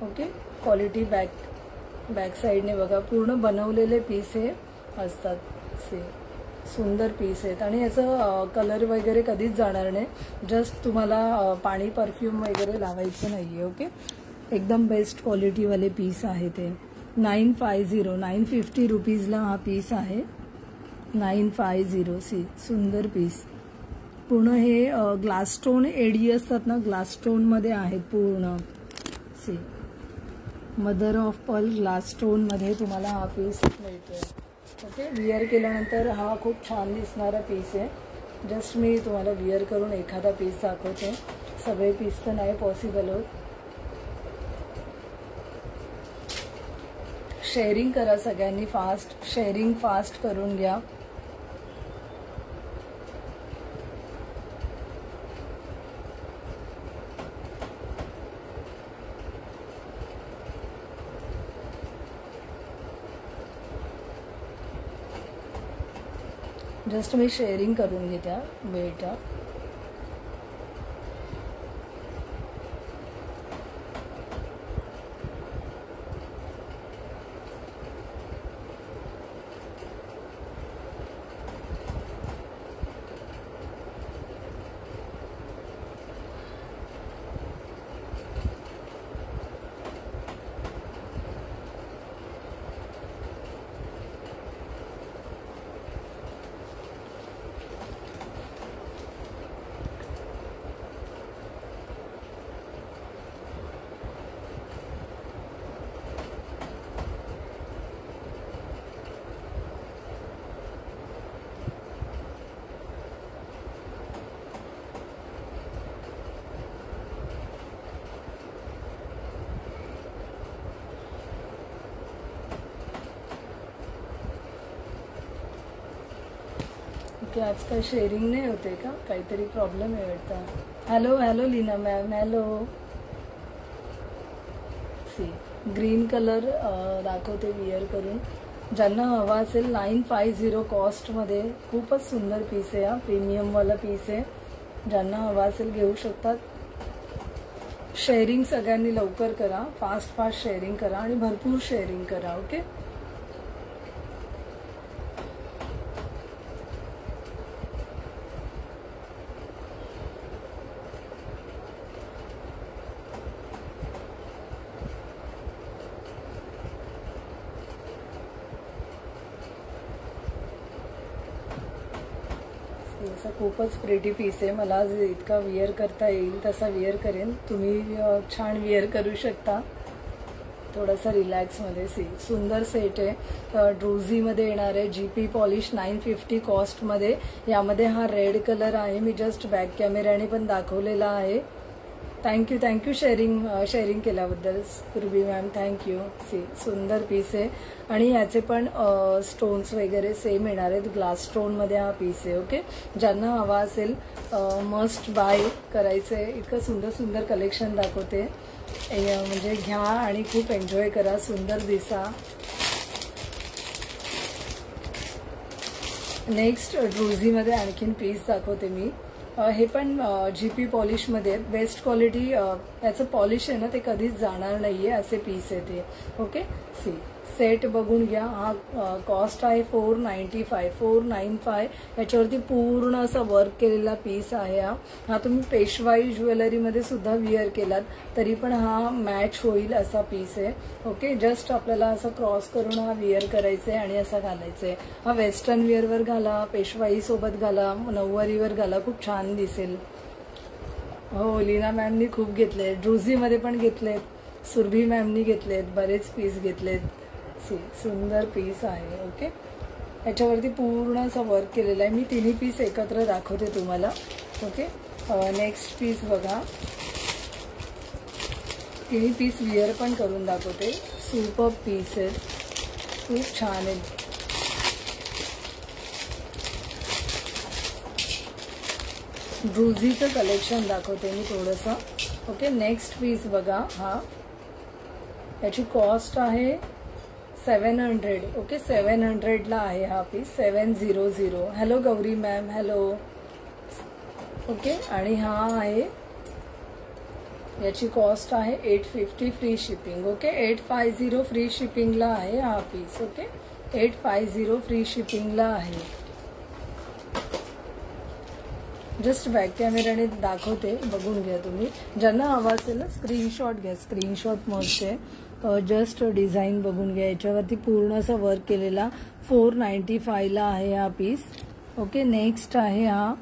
ओके, क्वालिटी बॅक साईडने बघा. पूर्ण बनवलेले पीस हे असतात. सुंदर पीस आहेत. आणि याचं कलर वगैरे कधीच जाणार नाही. जस्ट तुम्हाला पाणी परफ्यूम वगैरे लावायचं नाही आहे. ओके, एकदम बेस्ट क्वालिटीवाले पीस आहे ते. 950 रुपीजला हा पीस आहे. 950. सुंदर पीस. पूर्ण हे ग्लास स्टोन एडी असतात ना, ग्लास स्टोनमध्ये आहेत पूर्ण. मदर ऑफ पर्ल ग्लास स्टोनमध्ये तुम्हाला हा पीस मिळतोय. ओके, विअर केल्यानंतर हा खूप छान दिसणारा पीस आहे. जस्ट मी तुम्हाला विअर करून एखादा पीस दाखवते. सगळे पीस तर नाही पॉसिबल होत. शेअरिंग करा सगळ्यांनी फास्ट. शेअरिंग फास्ट करून घ्या. जस्ट मी शेअरिंग करून घेत्या बेटा. ओके, आज काय शेअरिंग नाही होते का? काहीतरी प्रॉब्लेम आहे वाटतं. Hello Leena ma'am. Hello. Green colour दाखवते विअर करून. ज्यांना हवा असेल 950 कॉस्टमध्ये. खूपच सुंदर पीस आहे हा. प्रीमियमवाला पीस आहे. ज्यांना हवा असेल घेऊ शकतात. शेअरिंग सगळ्यांनी लवकर करा. फास्ट शेअरिंग करा आणि भरपूर शेअरिंग करा. ओके, असा खूपच प्रिटी पीस आहे. मला आज इतका विअर करता येईल तसा विअर करेन. तुम्ही छान विअर करू शकता थोडासा रिलॅक्समध्ये. सुंदर सेट आहे. ड्रूझीमध्ये येणार आहे. GP पॉलिश 950 कॉस्टमध्ये. यामध्ये हा रेड कलर आहे. मी जस्ट बॅक कॅमेऱ्याने पण दाखवलेला आहे. थँक्यू शेअरिंग केल्याबद्दल सुरभी मॅम, थँक्यू. सुंदर पीस आहे आणि याचे पण स्टोन्स वगैरे सेम येणार आहेत. ग्लास स्टोनमध्ये हा पीस आहे. ओके, ज्यांना हवा असेल मस्ट बाय करायचं आहे. इतकं सुंदर सुंदर कलेक्शन दाखवते, म्हणजे घ्या आणि खूप एन्जॉय करा, सुंदर दिसा. नेक्स्ट ड्रूझीमध्ये आणखीन पीस दाखवते मी. हे पण GP पॉलिशमध्ये बेस्ट क्वालिटी. याचं पॉलिश आहे ना ते कधीच जाणार नाहीये असे पीस आहे ते. ओके, सेट बघून घ्या. हा कॉस्ट आहे 495. याच्यावरती पूर्ण असा वर्क केलेला पीस आहे. हा तुम्ही पेशवाई ज्वेलरीमध्ये सुद्धा विअर केलात तरी पण हा मॅच होईल असा पीस आहे. ओके, जस्ट आपल्याला असं क्रॉस करून हा विअर करायचा आहे आणि असा घालायचा आहे. हा वेस्टर्न विअरवर घाला, पेशवाई सोबत घाला, नऊवारीवर घाला, खूप छान दिसेल. हो, लीना मॅमनी खूप घेतले, ड्रूझीमध्ये पण घेतलेत, सुरभी मॅमनी घेतलेत, बरेच पीस घेतलेत. सुंदर पीस आहे. ओके, याच्यावरती पूर्ण असा वर्क केलेला आहे. मी तिन्ही पीस एकत्र दाखवते तुम्हाला. ओके, नेक्स्ट पीस बघा. तिन्ही पीस विअर पण करून दाखवते. सुपर पीस आहे, खूप छान आहे. ड्रूझीचं कलेक्शन दाखवते मी थोडंसं. ओके, नेक्स्ट पीस बघा. हा याची कॉस्ट आहे 700. ओके, 700ला आहे हा piece. 700. Hello Gauri ma'am, hello. Okay, आणि हा आहे, याची कॉस्ट आहे 850 फ्री शिपिंग. ओके, 850 फ्री शिपिंगला आहे हा पीस. ओके, 850 फ्री शिपिंगला आहे. जस्ट बॅक कॅमेऱ्याने दाखवते, बघून घ्या तुम्ही. ज्यांना हवा असेल ना स्क्रीनशॉट घ्या, स्क्रीनशॉट मस्त आहे. जस्ट डिझाईन बघून घ्या. याच्यावरती पूर्ण असं वर्क केलेला 495ला आहे हा पीस. ओके, नेक्स्ट आहे हा,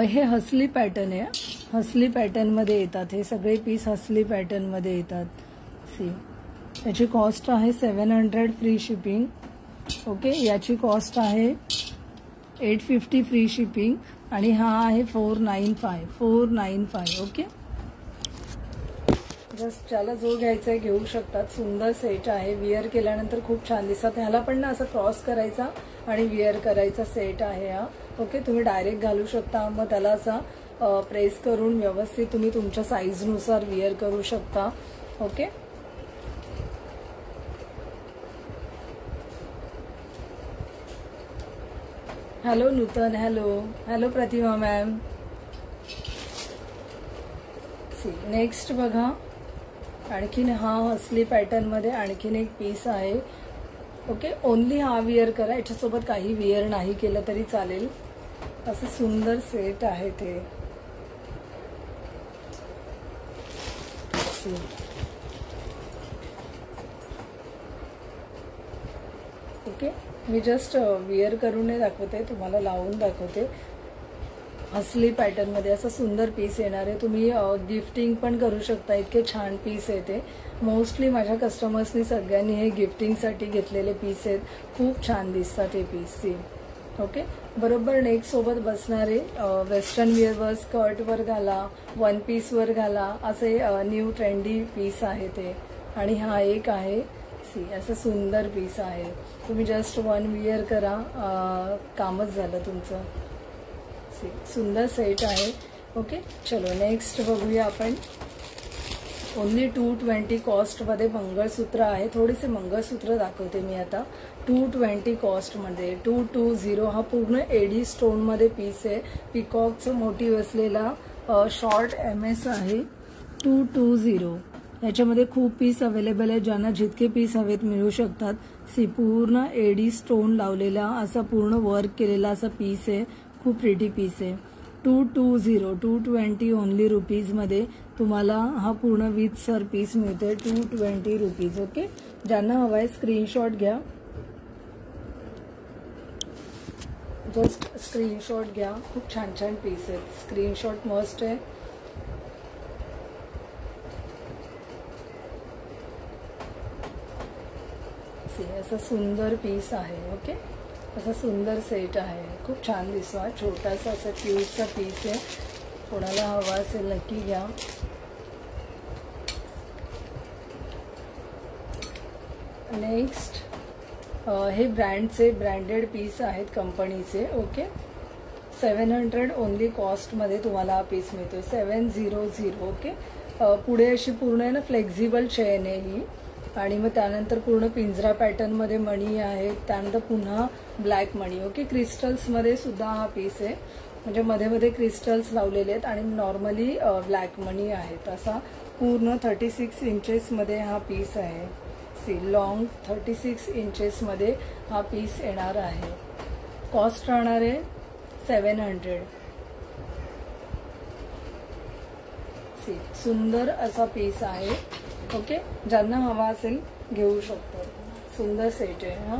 हे हसली पॅटर्न आहे. हसली पॅटर्नमध्ये येतात हे सगळे पीस, हसली पॅटर्नमध्ये येतात. याची कॉस्ट आहे 700 फ्री शिपिंग. ओके, याची कॉस्ट आहे 850 फ्री शिपिंग आणि हा आहे 495. ओके, जस्ट ज्याला जो घ्यायचा आहे घेऊ शकतात. सुंदर सेट आहे. विअर केल्यानंतर खूप छान दिसतात. ह्याला पण ना असं क्रॉस करायचा आणि विअर करायचा सेट आहे हा. ओके, तुम्ही डायरेक्ट घालू शकता, मग त्याला असा प्रेस करून व्यवस्थित तुम्ही तुमच्या साईजनुसार विअर करू शकता. ओके, हॅलो नूतन, हॅलो प्रतिमा मॅम. नेक्स्ट बघा. आणखीन हा हसली पॅटर्नमध्ये आणखीन एक पीस आहे. ओके, ओनली हा विअर करा, याच्यासोबत काही विअर नाही केलं तरी चालेल. असं सुंदर सेट आहे ते. ओके, मी जस्ट विअर करून दाखवते, तुम्हाला लावून दाखवते. हसली पॅटर्नमध्ये असं सुंदर पीस येणार आहे. तुम्ही गिफ्टिंग पण करू शकता, इतके छान पीस आहे ते. मोस्टली माझ्या कस्टमर्सनी सगळ्यांनी हे गिफ्टिंगसाठी घेतलेले पीस आहेत. खूप छान दिसतात हे पीस. ओके, बरोबर नेक सोबत बसणारे. वेस्टर्न वेअरवर, स्कर्टवर घाला, वन पीसवर घाला, असे न्यू ट्रेंडी पीस आहे ते. आणि हा एक आहे, असं सुंदर पीस आहे. तुम्ही जस्ट वन विअर करा, कामच झालं तुमचं. सुंदर सेट आहे. ओके, चलो नेक्स्ट बघूया आपण. ओनली 220 कॉस्टमध्ये मंगळसूत्र आहे. थोडेसे मंगळसूत्र दाखवते मी आता. 220 कॉस्टमध्ये 220. हा पूर्ण एडी स्टोनमध्ये पीस आहे. पिकॉकचं मोटिव्ह असलेला शॉर्ट MS आहे. 220. याच्यामध्ये खूप पीस अवेलेबल आहे. ज्यांना जितके पीस हवेत मिळू शकतात. पूर्ण एडी स्टोन लावलेला असा पूर्ण वर्क केलेला असा पीस आहे. खूप प्रिटी पीस आहे. 220 ओनली रुपीजमध्ये तुम्हाला हा पूर्ण विथ सर पीस मिळतोय. 220 रुपीज. ओके, ज्यांना हवा आहे स्क्रीनशॉट घ्या. जस्ट स्क्रीनशॉट घ्या. खूप छान छान पीस आहेत. स्क्रीनशॉट मस्ट आहे. असा सुंदर पीस आहे. ओके, असा सुंदर सेट आहे. खूप छान दिसतो. छोटासा असा क्यूटचा पीस आहे. कोणाला हवा असेल नक्की घ्या. नेक्स्ट हे ब्रँडचे ब्रँडेड पीस आहेत कंपनीचे. ओके, 700 ओनली कॉस्टमध्ये तुम्हाला हा पीस मिळतोय. 700. ओके, पुढे अशी पूर्ण आहे ना फ्लेक्झिबल चेन आहे ही. आणि मग त्यानंतर पूर्ण पिंजरा पॅटर्नमध्ये मणी आहेत. त्यानंतर पुन्हा ब्लॅक मणी. ओके, क्रिस्टल्समध्ये सुद्धा हा पीस आहे. म्हणजे मध्ये मध्ये क्रिस्टल्स लावलेले आहेत आणि नॉर्मली ब्लॅक मणी आहेत. असा पूर्ण 36 इंचेसमध्ये हा पीस आहे. लॉंग 36 इंचेसमध्ये हा पीस येणार आहे. कॉस्ट राहणार आहे 700. सुंदर असा पीस आहे. ओके, ज्यांना हवा असेल घेऊ शकतो. सुंदर सेट आहे. हा,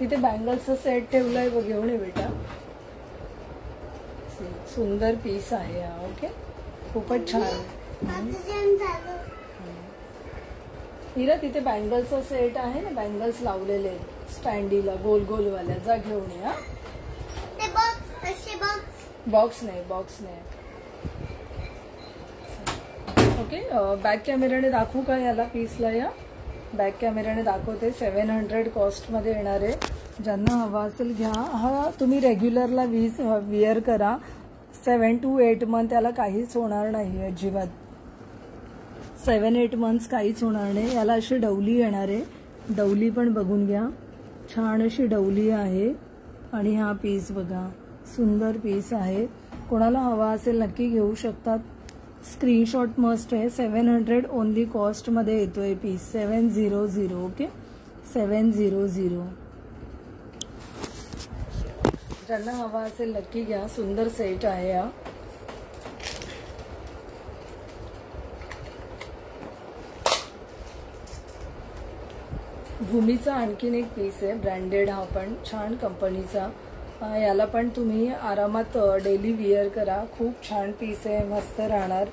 तिथे बँगल्सचा सेट ठेवलाय बघ, घेऊन ये बेटा. सुंदर पीस आहे हा. ओके, खूपच छान. हिरा तिथे बँगल्सचा सेट आहे ना, बँगल्स लावलेले स्टँडीला गोल गोलवाल्या. जा घेऊन या. बॉक्स नाही, बॉक्स नाही. ओके, बॅक कॅमेराने दाखवू का याला पीसला? या बॅक कॅमेराने दाखवते. 700 कॉस्टमध्ये येणार आहे. ज्यांना हवा असेल घ्या. हा तुम्ही रेग्युलरला विअर करा. 7 to 8 मंथ याला काहीच होणार नाही अजिबात. 7-8 मंथ्स काहीच होणार नाही. याला अशी डवली येणार आहे. डवली पण बघून घ्या. छान अशी डवली आहे. आणि हा पीस बघा, सुंदर पीस आहे. कोणाला हवा असेल नक्की घेऊ शकतात. स्क्रीनशॉट मस्ट आहे. 700 ओनली कॉस्टमध्ये येतोय पीस. 700. ओके, 700. ज्यांना हवा असेल नक्की घ्या. सुंदर सेट आहे हा. भूमीचा आणखीन एक पीस आहे ब्रँडेड. हा पण छान कंपनीचा. याला पण तुम्ही आरामात डेली विअर करा. खूप छान पीस आहे. मस्त राहणार.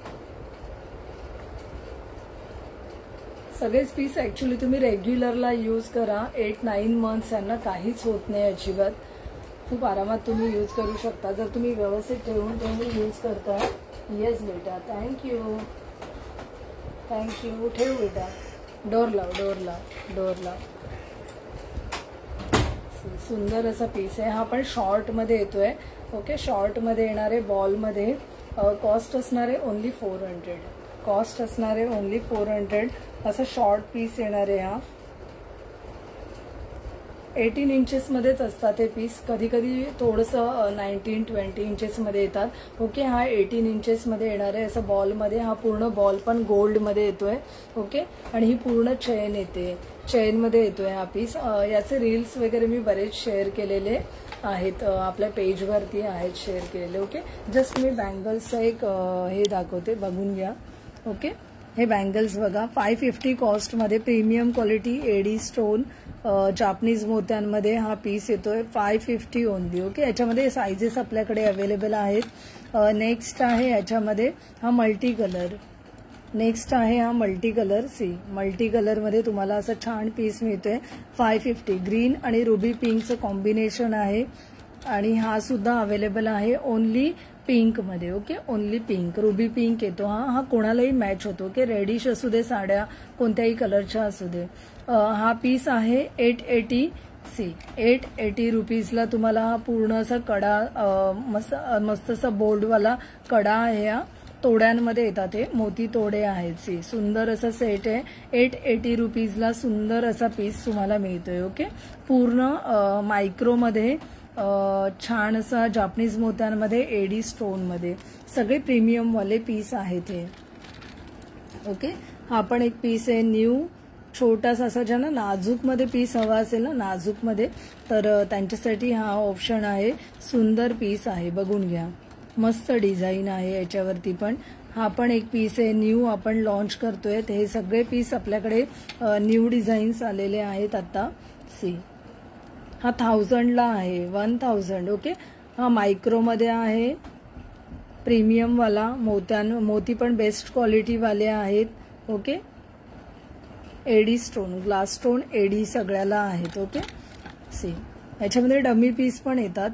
सगळेच पीस ऍक्च्युली तुम्ही रेग्युलरला यूज करा. 8-9 मंथ्स यांना काहीच होत नाही अजिबात. खूप आरामात तुम्ही यूज करू शकता जर तुम्ही व्यवस्थित ठेवून यूज करता. येस बेटा, थँक्यू. थँक्यू. ठेव बेटा. डोर लाव, डोर लाव, डोर लाव. सुंदर असा पीस आहे. हा पण शॉर्टमध्ये येतोय. ओके, शॉर्टमध्ये येणार आहे. बॉलमध्ये. कॉस्ट असणार आहे ओनली 400. कॉस्ट असणार आहे ओनली 400. असं शॉर्ट पीस येणार आहे. हा 18 इंचेसमध्येच असतात हे पीस. कधी कधी थोडंसं 19-20 इंचेसमध्ये येतात. ओके, हा 18 इंचेसमध्ये येणार आहे. असं बॉलमध्ये. हा पूर्ण बॉल पण गोल्डमध्ये येतोय. ओके, आणि ही पूर्ण चेन येते. चेनमध्ये येतोय हा पीस. याचे रील्स वगैरे मी बरेच शेअर केलेले आहेत. आपल्या पेजवरती आहेत शेअर केलेले. ओके, जस्ट मी बँगल्सचं एक हे दाखवते, बघून घ्या. ओके, हे बँगल्स बघा. 550 कॉस्टमध्ये premium quality AD stone Japanese मोत्यांमध्ये हा पीस येतोय. 550 ओनली. ओके, याच्यामध्ये साइजेस आपल्याकडे अवेलेबल आहेत. नेक्स्ट आहे याच्यामध्ये हा मल्टी कलर. नेक्स्ट आहे हा मल्टी कलर. मल्टी कलरमध्ये तुम्हाला असं छान पीस मिळतोय. 550. ग्रीन आणि रुबी पिंकचं कॉम्बिनेशन आहे. आणि हा सुद्धा अवेलेबल आहे ओनली पिंकमध्ये. Okay, only pink. Ruby pink येतो. हा कोणालाही मॅच होतो. ओके, रेडिश असू दे साड्या, कोणत्याही कलरच्या असू दे. हा पीस आहे 880. 880 रुपीजला तुम्हाला हा पूर्ण असा कडा, मस्त असा बोल्डवाला कडा आहे. हा तोड्यांमध्ये येतात. हे मोती तोडे आहेत. सुंदर असा सेट आहे. 880 रुपीजला सुंदर असा पीस तुम्हाला मिळतोय. ओके, पूर्ण मायक्रोमध्ये छान असा जापनीज मोत्यांमध्ये एडी स्टोनमध्ये सगळे प्रीमियमवाले पीस आहेत हे. ओके, हा पण एक पीस आहे न्यू. छोटासा असा ज्यांना नाजूकमध्ये पीस हवा असेल ना, नाजूकमध्ये, तर त्यांच्यासाठी हा ऑप्शन आहे. सुंदर पीस आहे, बघून घ्या. मस्त डिझाईन आहे याच्यावरती पण. हा पण एक पीस आहे न्यू, आपण लॉन्च करतोय. हे सगळे पीस आपल्याकडे न्यू डिझाईन्स आलेले आहेत आता. हा 1000ला आहे, 1000. ओके, हा मायक्रोमध्ये आहे, प्रीमियमवाला, मोती पण बेस्ट क्वालिटीवाले आहेत. Okay, AD stone, glass stone, AD सगळ्याला आहेत. ओके, सी याच्यामध्ये डमी पीस पण येतात,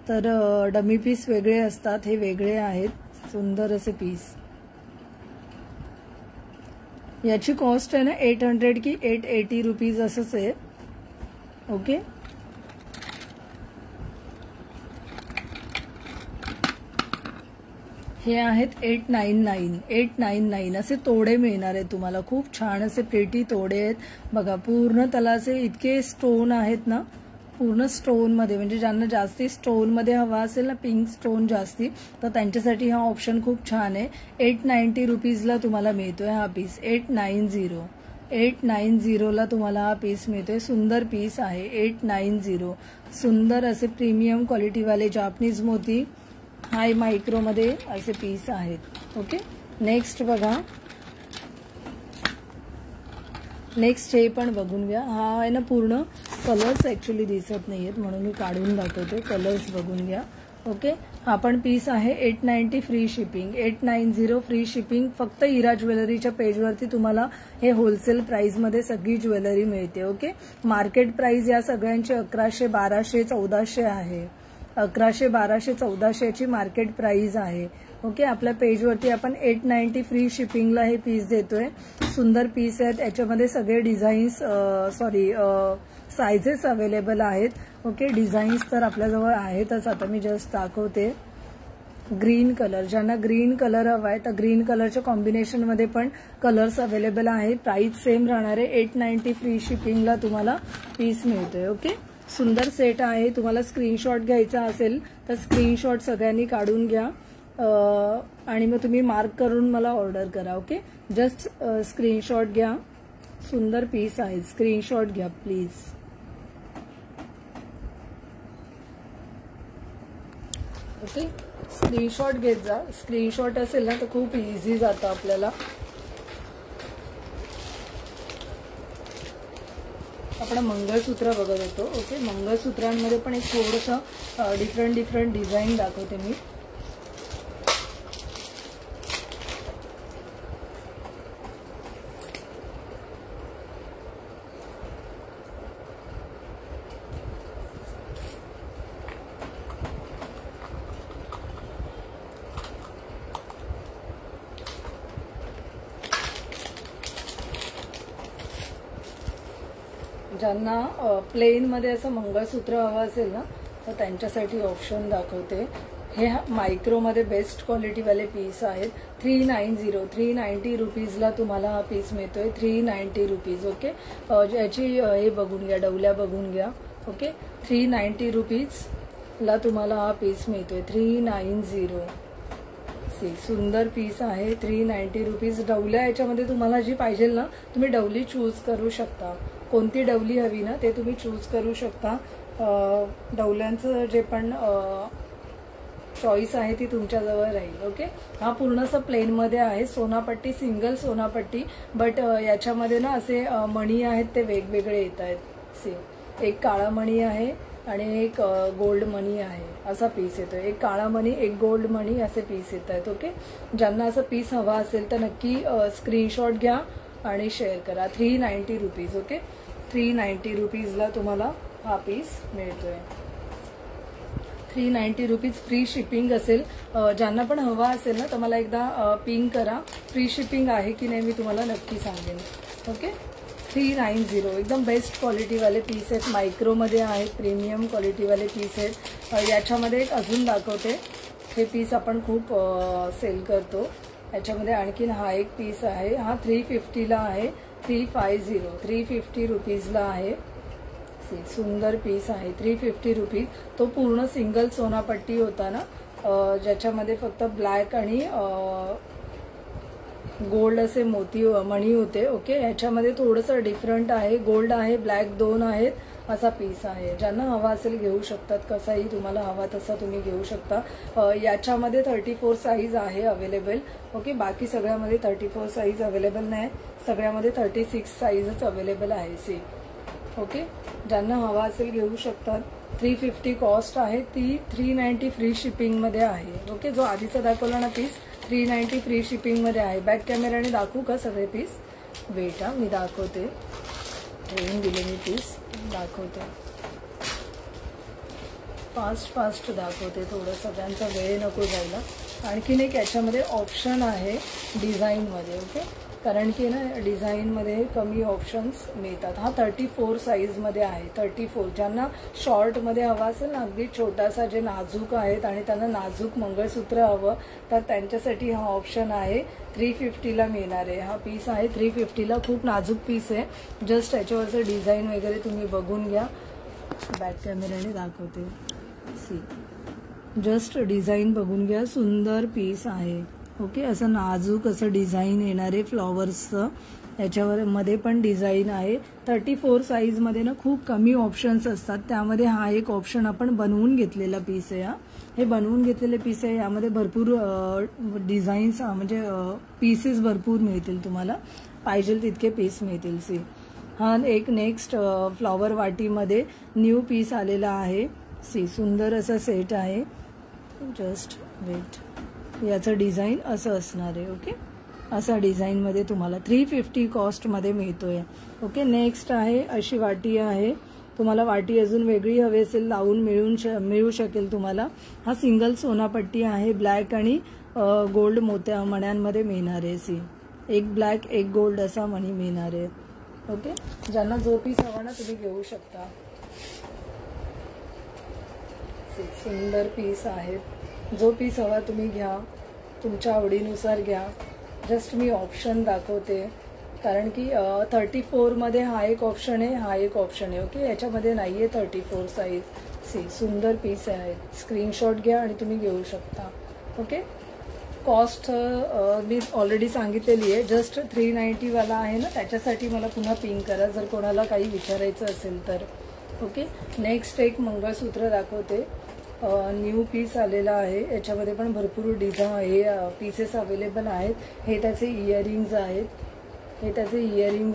तर डमी पीस वेगळे असतात, हे वेगळे आहेत. सुंदर असे पीस. याची कॉस्ट आहे ना 800 की 880 रुपीज असंच आहे. ओके, हे आहेत 899 असे तोडे मिळणार आहेत तुम्हाला. खूप छान असे प्रेटी तोडे आहेत बघा. पूर्ण त्याला असे इतके स्टोन आहेत ना, पूर्ण स्टोनमध्ये, म्हणजे ज्यांना जास्ती स्टोनमध्ये हवा असेल ना, पिंक स्टोन जास्ती, तर त्यांच्यासाठी हा ऑप्शन खूप छान आहे. 890 रुपीजला तुम्हाला मिळतोय हा पीस. 890ला तुम्हाला हा पीस मिळतोय. सुंदर पीस आहे. 890 सुंदर असे प्रीमियम क्वालिटीवाले जापनीज मोती हाय मायक्रोमध्ये असे पीस आहेत. ओके, नेक्स्ट बघा. नेक्स्ट हे पण बघून घ्या. हा आहे ना पूर्ण कलर्स ऍक्च्युली दिसत नाहीयेत म्हणून मी काढून दाखवते. कलर्स बघून घ्या. ओके, हा पण पीस आहे 890 फ्री शिपिंग. 890 free shipping. फक्त इरा ज्वेलरीच्या पेजवरती तुम्हाला हे होलसेल प्राइसमध्ये सगळी ज्वेलरी मिळते. ओके, मार्केट प्राइस या सगळ्यांची 1100, 1200, 1400 आहे. 1100, 1200, 1400 ची मार्केट प्राइस आहे. ओके, आपल्या पेजवरती आपण 890 फ्री शिपिंगला हे पीस देतोय. सुंदर पीस आहेत. याच्यामध्ये सगळे डिझाईन्स साइजेस अवेलेबल आहेत. ओके, डिझाईन्स तर आपल्याजवळ आहेतच. आता मी जस्ट दाखवते. ग्रीन कलर, ज्यांना ग्रीन कलर हवा आहे तर ग्रीन कलरच्या कॉम्बिनेशनमध्ये पण कलर्स अवेलेबल आहेत. प्राइस सेम राहणार आहे. 890 फ्री शिपिंगला तुम्हाला पीस मिळतोय. ओके, सुंदर सेट आहे. तुम्हाला स्क्रीनशॉट घ्यायचा असेल तर स्क्रीनशॉट सगळ्यांनी काढून घ्या आणि मग तुम्ही मार्क करून मला ऑर्डर करा. ओके, जस्ट स्क्रीनशॉट घ्या. सुंदर पीस आहे. स्क्रीनशॉट घ्या प्लीज. ओके, स्क्रीनशॉट घेत जा. स्क्रीनशॉट असेल ना तर खूप इझी जातं आपल्याला. आपण मंगळसूत्र बघत होतो. ओके, मंगळसूत्रांमध्ये पण एक थोडंसं डिफरंट डिझाईन दाखवते मी. ज्यांना प्लेनमध्ये असं मंगळसूत्र हवं असेल ना तर त्यांच्यासाठी ऑप्शन दाखवते. हे मायक्रोमध्ये बेस्ट क्वालिटीवाले पीस आहेत. 390 रुपीजला तुम्हाला हा पीस मिळतोय. 390 रुपीज. ओके, याची हे बघून घ्या, डवल्या बघून घ्या. ओके, 390 रुपीजला तुम्हाला हा पीस मिळतोय. 390. सुंदर पीस आहे. 390 रुपीज. डवल्या याच्यामध्ये तुम्हाला जी पाहिजे ना तुम्ही डवली चूज करू शकता. कोणती डवली हवी ना ते तुम्ही चूज करू शकता. डवल्यांचं जे पण चॉईस आहे ती तुमच्याजवळ राहील. ओके, हा पूर्णसा प्लेनमध्ये आहे. सोनापट्टी, सिंगल सोनापट्टी, बट याच्यामध्ये ना असे मणी आहेत ते वेगवेगळे येत आहेत. सेम एक काळा मणी आहे आणि एक गोल्ड मनी आहे. असा पीस येतोय. एक काळा मनी, एक गोल्ड मनी असे पीस येत आहेत. ओके, ज्यांना असं पीस हवा असेल तर नक्की स्क्रीनशॉट घ्या आणि शेअर करा. 390 रुपीज. ओके, 390 रुपीजला तुम्हाला हा पीस मिळतोय. 390 रुपीज फ्री शिपिंग असेल. ज्यांना पण हवा असेल ना तर मला एकदा पिंग करा. फ्री शिपिंग आहे की नाही मी तुम्हाला नक्की सांगेन. ओके, 390 एकदम बेस्ट क्वालिटीवाले पीस आहेत. मायक्रोमध्ये आहेत. प्रीमियम क्वालिटीवाले पीस आहेत. याच्यामध्ये एक अजून दाखवते. हे पीस आपण खूप सेल करतो. याच्यामध्ये आणखीन हा एक पीस आहे. हा 350ला आहे. 350 रुपीजला आहे. सुंदर पीस आहे. 350 रुपीज. तो पूर्ण सिंगल सोनापट्टी होता ना, ज्याच्यामध्ये फक्त ब्लॅक आणि गोल्ड असे मोती मणी होते. ओके, याच्यामध्ये थोडंसं डिफरंट आहे. गोल्ड आहे, ब्लॅक दोन आहेत. असा पीस आहे. ज्यांना हवा असेल घेऊ शकतात. कसाही तुम्हाला हवा तसा तुम्ही घेऊ शकता. याच्यामध्ये 34 साईज आहे अवेलेबल. ओके, बाकी सगळ्यामध्ये 34 साईज अवेलेबल नाही. सगळ्यामध्ये 36 साईजच अवेलेबल आहे. ओके, ज्यांना हवा असेल घेऊ शकतात. 350 कॉस्ट आहे, ती 390 फ्री शिपिंगमध्ये आहे. ओके, जो आधीचा दाखवला ना पीस 390 फ्री शिपिंगमध्ये आहे. बॅक कॅमेराने दाखवू का सगळे पीस? वेट मी दाखवते. ठेवून दिले मी पीस, दाखवते. फास्ट दाखवते, थोडं सगळ्यांचा वेळ नको जायला. आणखीन एक याच्यामध्ये ऑप्शन आहे डिझाईनमध्ये. ओके, कारण की ना डिझाईनमध्ये कमी ऑप्शन्स मिळतात. हा 34 साईजमध्ये आहे. 34 ज्यांना शॉर्टमध्ये हवा असेल ना, अगदी छोटासा, जे नाजूक आहेत आणि त्यांना नाजूक मंगळसूत्र हवं, तर त्यांच्यासाठी हा ऑप्शन आहे. 350ला मिळणार आहे. हा पीस आहे 350ला. खूप नाजूक पीस आहे. जस्ट याच्यावरचं डिझाईन वगैरे तुम्ही बघून घ्या. बॅक कॅमेराने दाखवते. सी, जस्ट डिझाईन बघून घ्या. सुंदर पीस आहे. ओके, असं नाजूक असं डिझाईन येणार आहे फ्लॉवर्सचं. याच्यावर मध्ये पण डिझाईन आहे. 34 साईजमध्ये ना खूप कमी ऑप्शन्स असतात. त्यामध्ये हा एक ऑप्शन आपण बनवून घेतलेला पीस आहे. हे बनवून घेतलेले पीस आहे. यामध्ये भरपूर डिझाईन्स म्हणजे पीसेस भरपूर मिळतील तुम्हाला. पाहिजे तितके पीस मिळतील. सी, हा एक नेक्स्ट फ्लॉवर वाटीमध्ये न्यू पीस आलेला आहे. सी, सुंदर असा सेट आहे. जस्ट वेट, याचं डिझाईन असं असणार आहे. ओके, असा डिझाईनमध्ये तुम्हाला 350 कॉस्टमध्ये मिळतोय. ओके, नेक्स्ट आहे अशी वाटी आहे. तुम्हाला वाटी अजून वेगळी हवी असेल लावून मिळू शकेल तुम्हाला. हा सिंगल सोनापट्टी आहे. ब्लॅक आणि गोल्ड मोत्या मण्यांमध्ये मिळणार आहे. सी, एक ब्लॅक एक गोल्ड असा मणी मिळणार आहे. ओके, ज्यांना जो पीस हवा ना तुम्ही घेऊ शकता. सुंदर पीस आहेत. जो पीस हवा तुम्ही घ्या, तुमच्या आवडीनुसार घ्या. जस्ट मी ऑप्शन दाखवते, कारण की 34मध्ये हा एक ऑप्शन आहे, हा एक ऑप्शन आहे. ओके, याच्यामध्ये नाही आहे 34 साईज. सी, सुंदर पीस आहे. स्क्रीनशॉट घ्या आणि तुम्ही घेऊ शकता. ओके, कॉस्ट मी ऑलरेडी सांगितलेली आहे. जस्ट 390वाला आहे ना, त्याच्यासाठी मला पुन्हा पिंग करा जर कोणाला काही विचारायचं असेल तर. ओके, नेक्स्ट एक मंगळसूत्र दाखवते. न्यू पीस आलेला आहे. याच्यामध्ये पण भरपूर हे पीसेस अवेलेबल आहेत. हे त्याचे इयरिंग्ज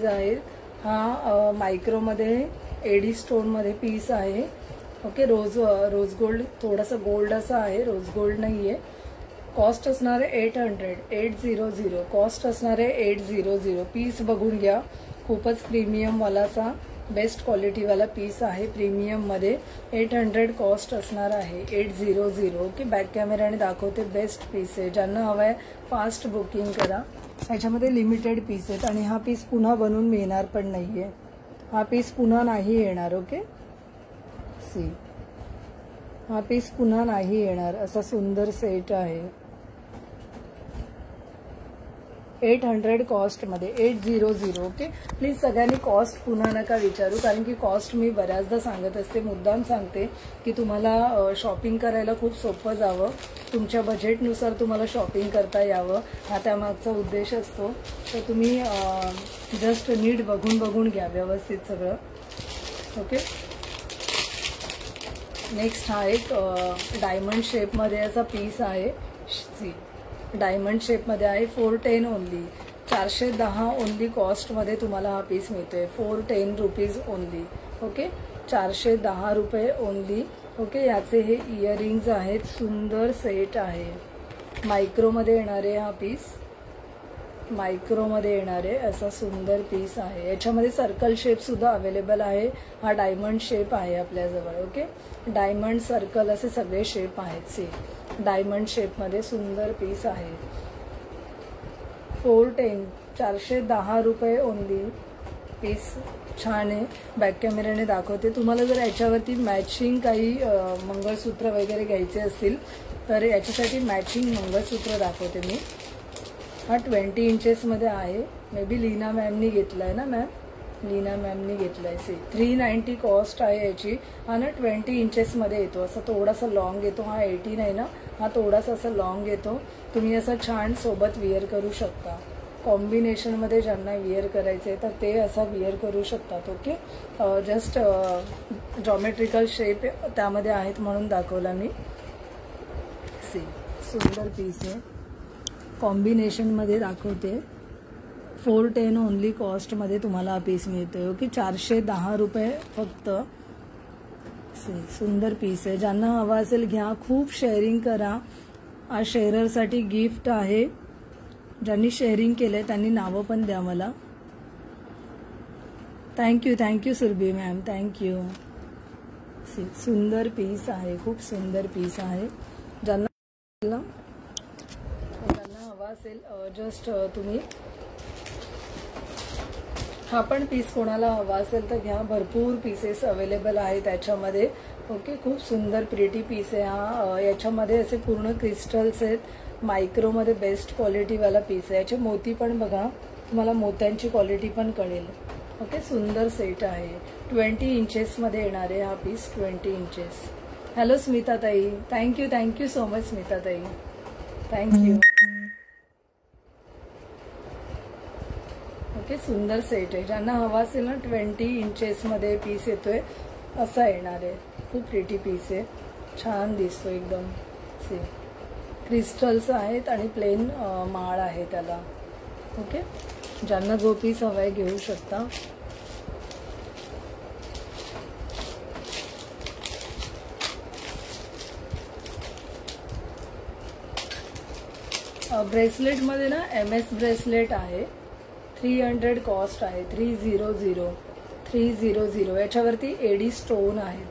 आहेत. हा मायक्रोमध्ये एडी स्टोनमध्ये पीस आहे. ओके, रोज गोल्ड, थोडासा गोल्ड असा आहे, रोज गोल्ड नाही आहे. कॉस्ट असणार आहे 800 कॉस्ट असणार आहे 800. पीस बघून घ्या. खूपच प्रीमियमवालाचा बेस्ट क्वालिटीवाला पीस आहे. प्रीमियममध्ये 800 कॉस्ट असणार आहे. 800. ओके, बॅक कॅमेराने दाखवते. बेस्ट पीस आहे. ज्यांना हवा आहे फास्ट बुकिंग करा. ह्याच्यामध्ये लिमिटेड पीस आहेत आणि हा पीस पुन्हा बनवून मिळणार पण नाही आहे. हा पीस पुन्हा नाही येणार. ओके, सी, हा पीस पुन्हा नाही येणार. असा सुंदर सेट आहे. 800 कॉस्टमध्ये 800. ओके, प्लीज सगळ्यांनी कॉस्ट पुन्हा नका विचारू, कारण की कॉस्ट मी बऱ्याचदा सांगत असते. मुद्दाम सांगते की तुम्हाला शॉपिंग करायला खूप सोपं जावं, तुमच्या बजेटनुसार तुम्हाला शॉपिंग करता यावं, हा त्यामागचा उद्देश असतो. तर तुम्ही जस्ट नीट बघून घ्या व्यवस्थित सगळं. ओके, नेक्स्ट हा एक डायमंड शेपमध्ये असा पीस आहे. सी, डायमंड शेपमध्ये आहे. 410 ओनली. 410 ओनली कॉस्टमध्ये तुम्हाला हा पीस मिळतोय. 410 रुपीज ओनली. ओके, 410 रुपये ओनली. ओके, याचे हे इयरिंग्ज आहेत. सुंदर सेट आहे. मायक्रोमध्ये येणारे हा पीस, मायक्रोमध्ये येणारे असा सुंदर पीस आहे. याच्यामध्ये सर्कल शेपसुद्धा अवेलेबल आहे. हा डायमंड शेप आहे आपल्याजवळ. ओके, डायमंड सर्कल असे सगळे शेप आहेत. सी, डायमंड शेपमध्ये सुंदर पीस आहे. 410, 410 रुपये ओनली. पीस छान आहे. बॅक कॅमेराने दाखवते. तुम्हाला जर याच्यावरती मॅचिंग काही मंगळसूत्र वगैरे घ्यायचे असतील तर याच्यासाठी मॅचिंग मंगळसूत्र दाखवते मी. हा 20 इंचेसमध्ये आहे. मे बी लीना मॅमनी घेतला आहे ना मॅम, लीना मॅमनी घेतला आहे. सी, 390 कॉस्ट आहे याची. हा ना 20 इंचेसमध्ये येतो. असा थोडासा लॉंग येतो. हा 18 आहे ना, हा थोडासा असा लॉंग येतो. तुम्ही असं छान सोबत विअर करू शकता. कॉम्बिनेशनमध्ये ज्यांना विअर करायचं आहे तर ते असा विअर करू शकतात. ओके, जस्ट जॉमेट्रिकल शेप त्यामध्ये आहेत म्हणून दाखवला मी. सी, सुंदर पीस आहे. कॉम्बिनेशनमध्ये दाखवते. 410 ओनली कॉस्टमध्ये तुम्हाला हा पीस मिळतोय. ओके, 410 रुपये फक्त. सुंदर पीस आहे. ज्यांना हवा असेल घ्या. खूप शेअरिंग करा. हा शेअररसाठी गिफ्ट आहे. ज्यांनी शेअरिंग केलंय त्यांनी नावं पण द्या मला. Thank you Surabhi ma'am, thank you. सुंदर पीस आहे, खूप सुंदर पीस आहे. ज्यांना हवा असेल जस्ट तुम्ही हा पण पीस कोणाला हवा असेल तर घ्या. भरपूर पीसेस अवेलेबल आहे त्याच्यामध्ये. ओके, खूप सुंदर प्रिटी पीस आहे हा. याच्यामध्ये असे पूर्ण क्रिस्टल्स आहेत. मायक्रोमध्ये बेस्ट क्वालिटीवाला पीस आहे. याचे मोती पण बघा, तुम्हाला मोत्यांची क्वालिटी पण कळेल. ओके, सुंदर सेट आहे. 20 इंचेसमध्ये येणार आहे हा पीस. 20 इंचेस. हॅलो स्मिताताई, थँक्यू सो मच स्मिताताई, थँक्यू. ओके, सुंदर सेट आहे. ज्यांना हवा असेल ना 20 इंचेसमध्ये पीस येतोय असा येणार आहे. खूप प्रिटी पीस आहे. छान दिसतो एकदम. क्रिस्टल्स आहेत आणि प्लेन माळ आहे त्याला. ओके, ज्यांना जो पीस हवाय घेऊ शकता. ब्रेसलेटमध्ये ना MS ब्रेसलेट आहे. 300 कॉस्ट आहे. 300. याच्यावरती एडी स्टोन आहे.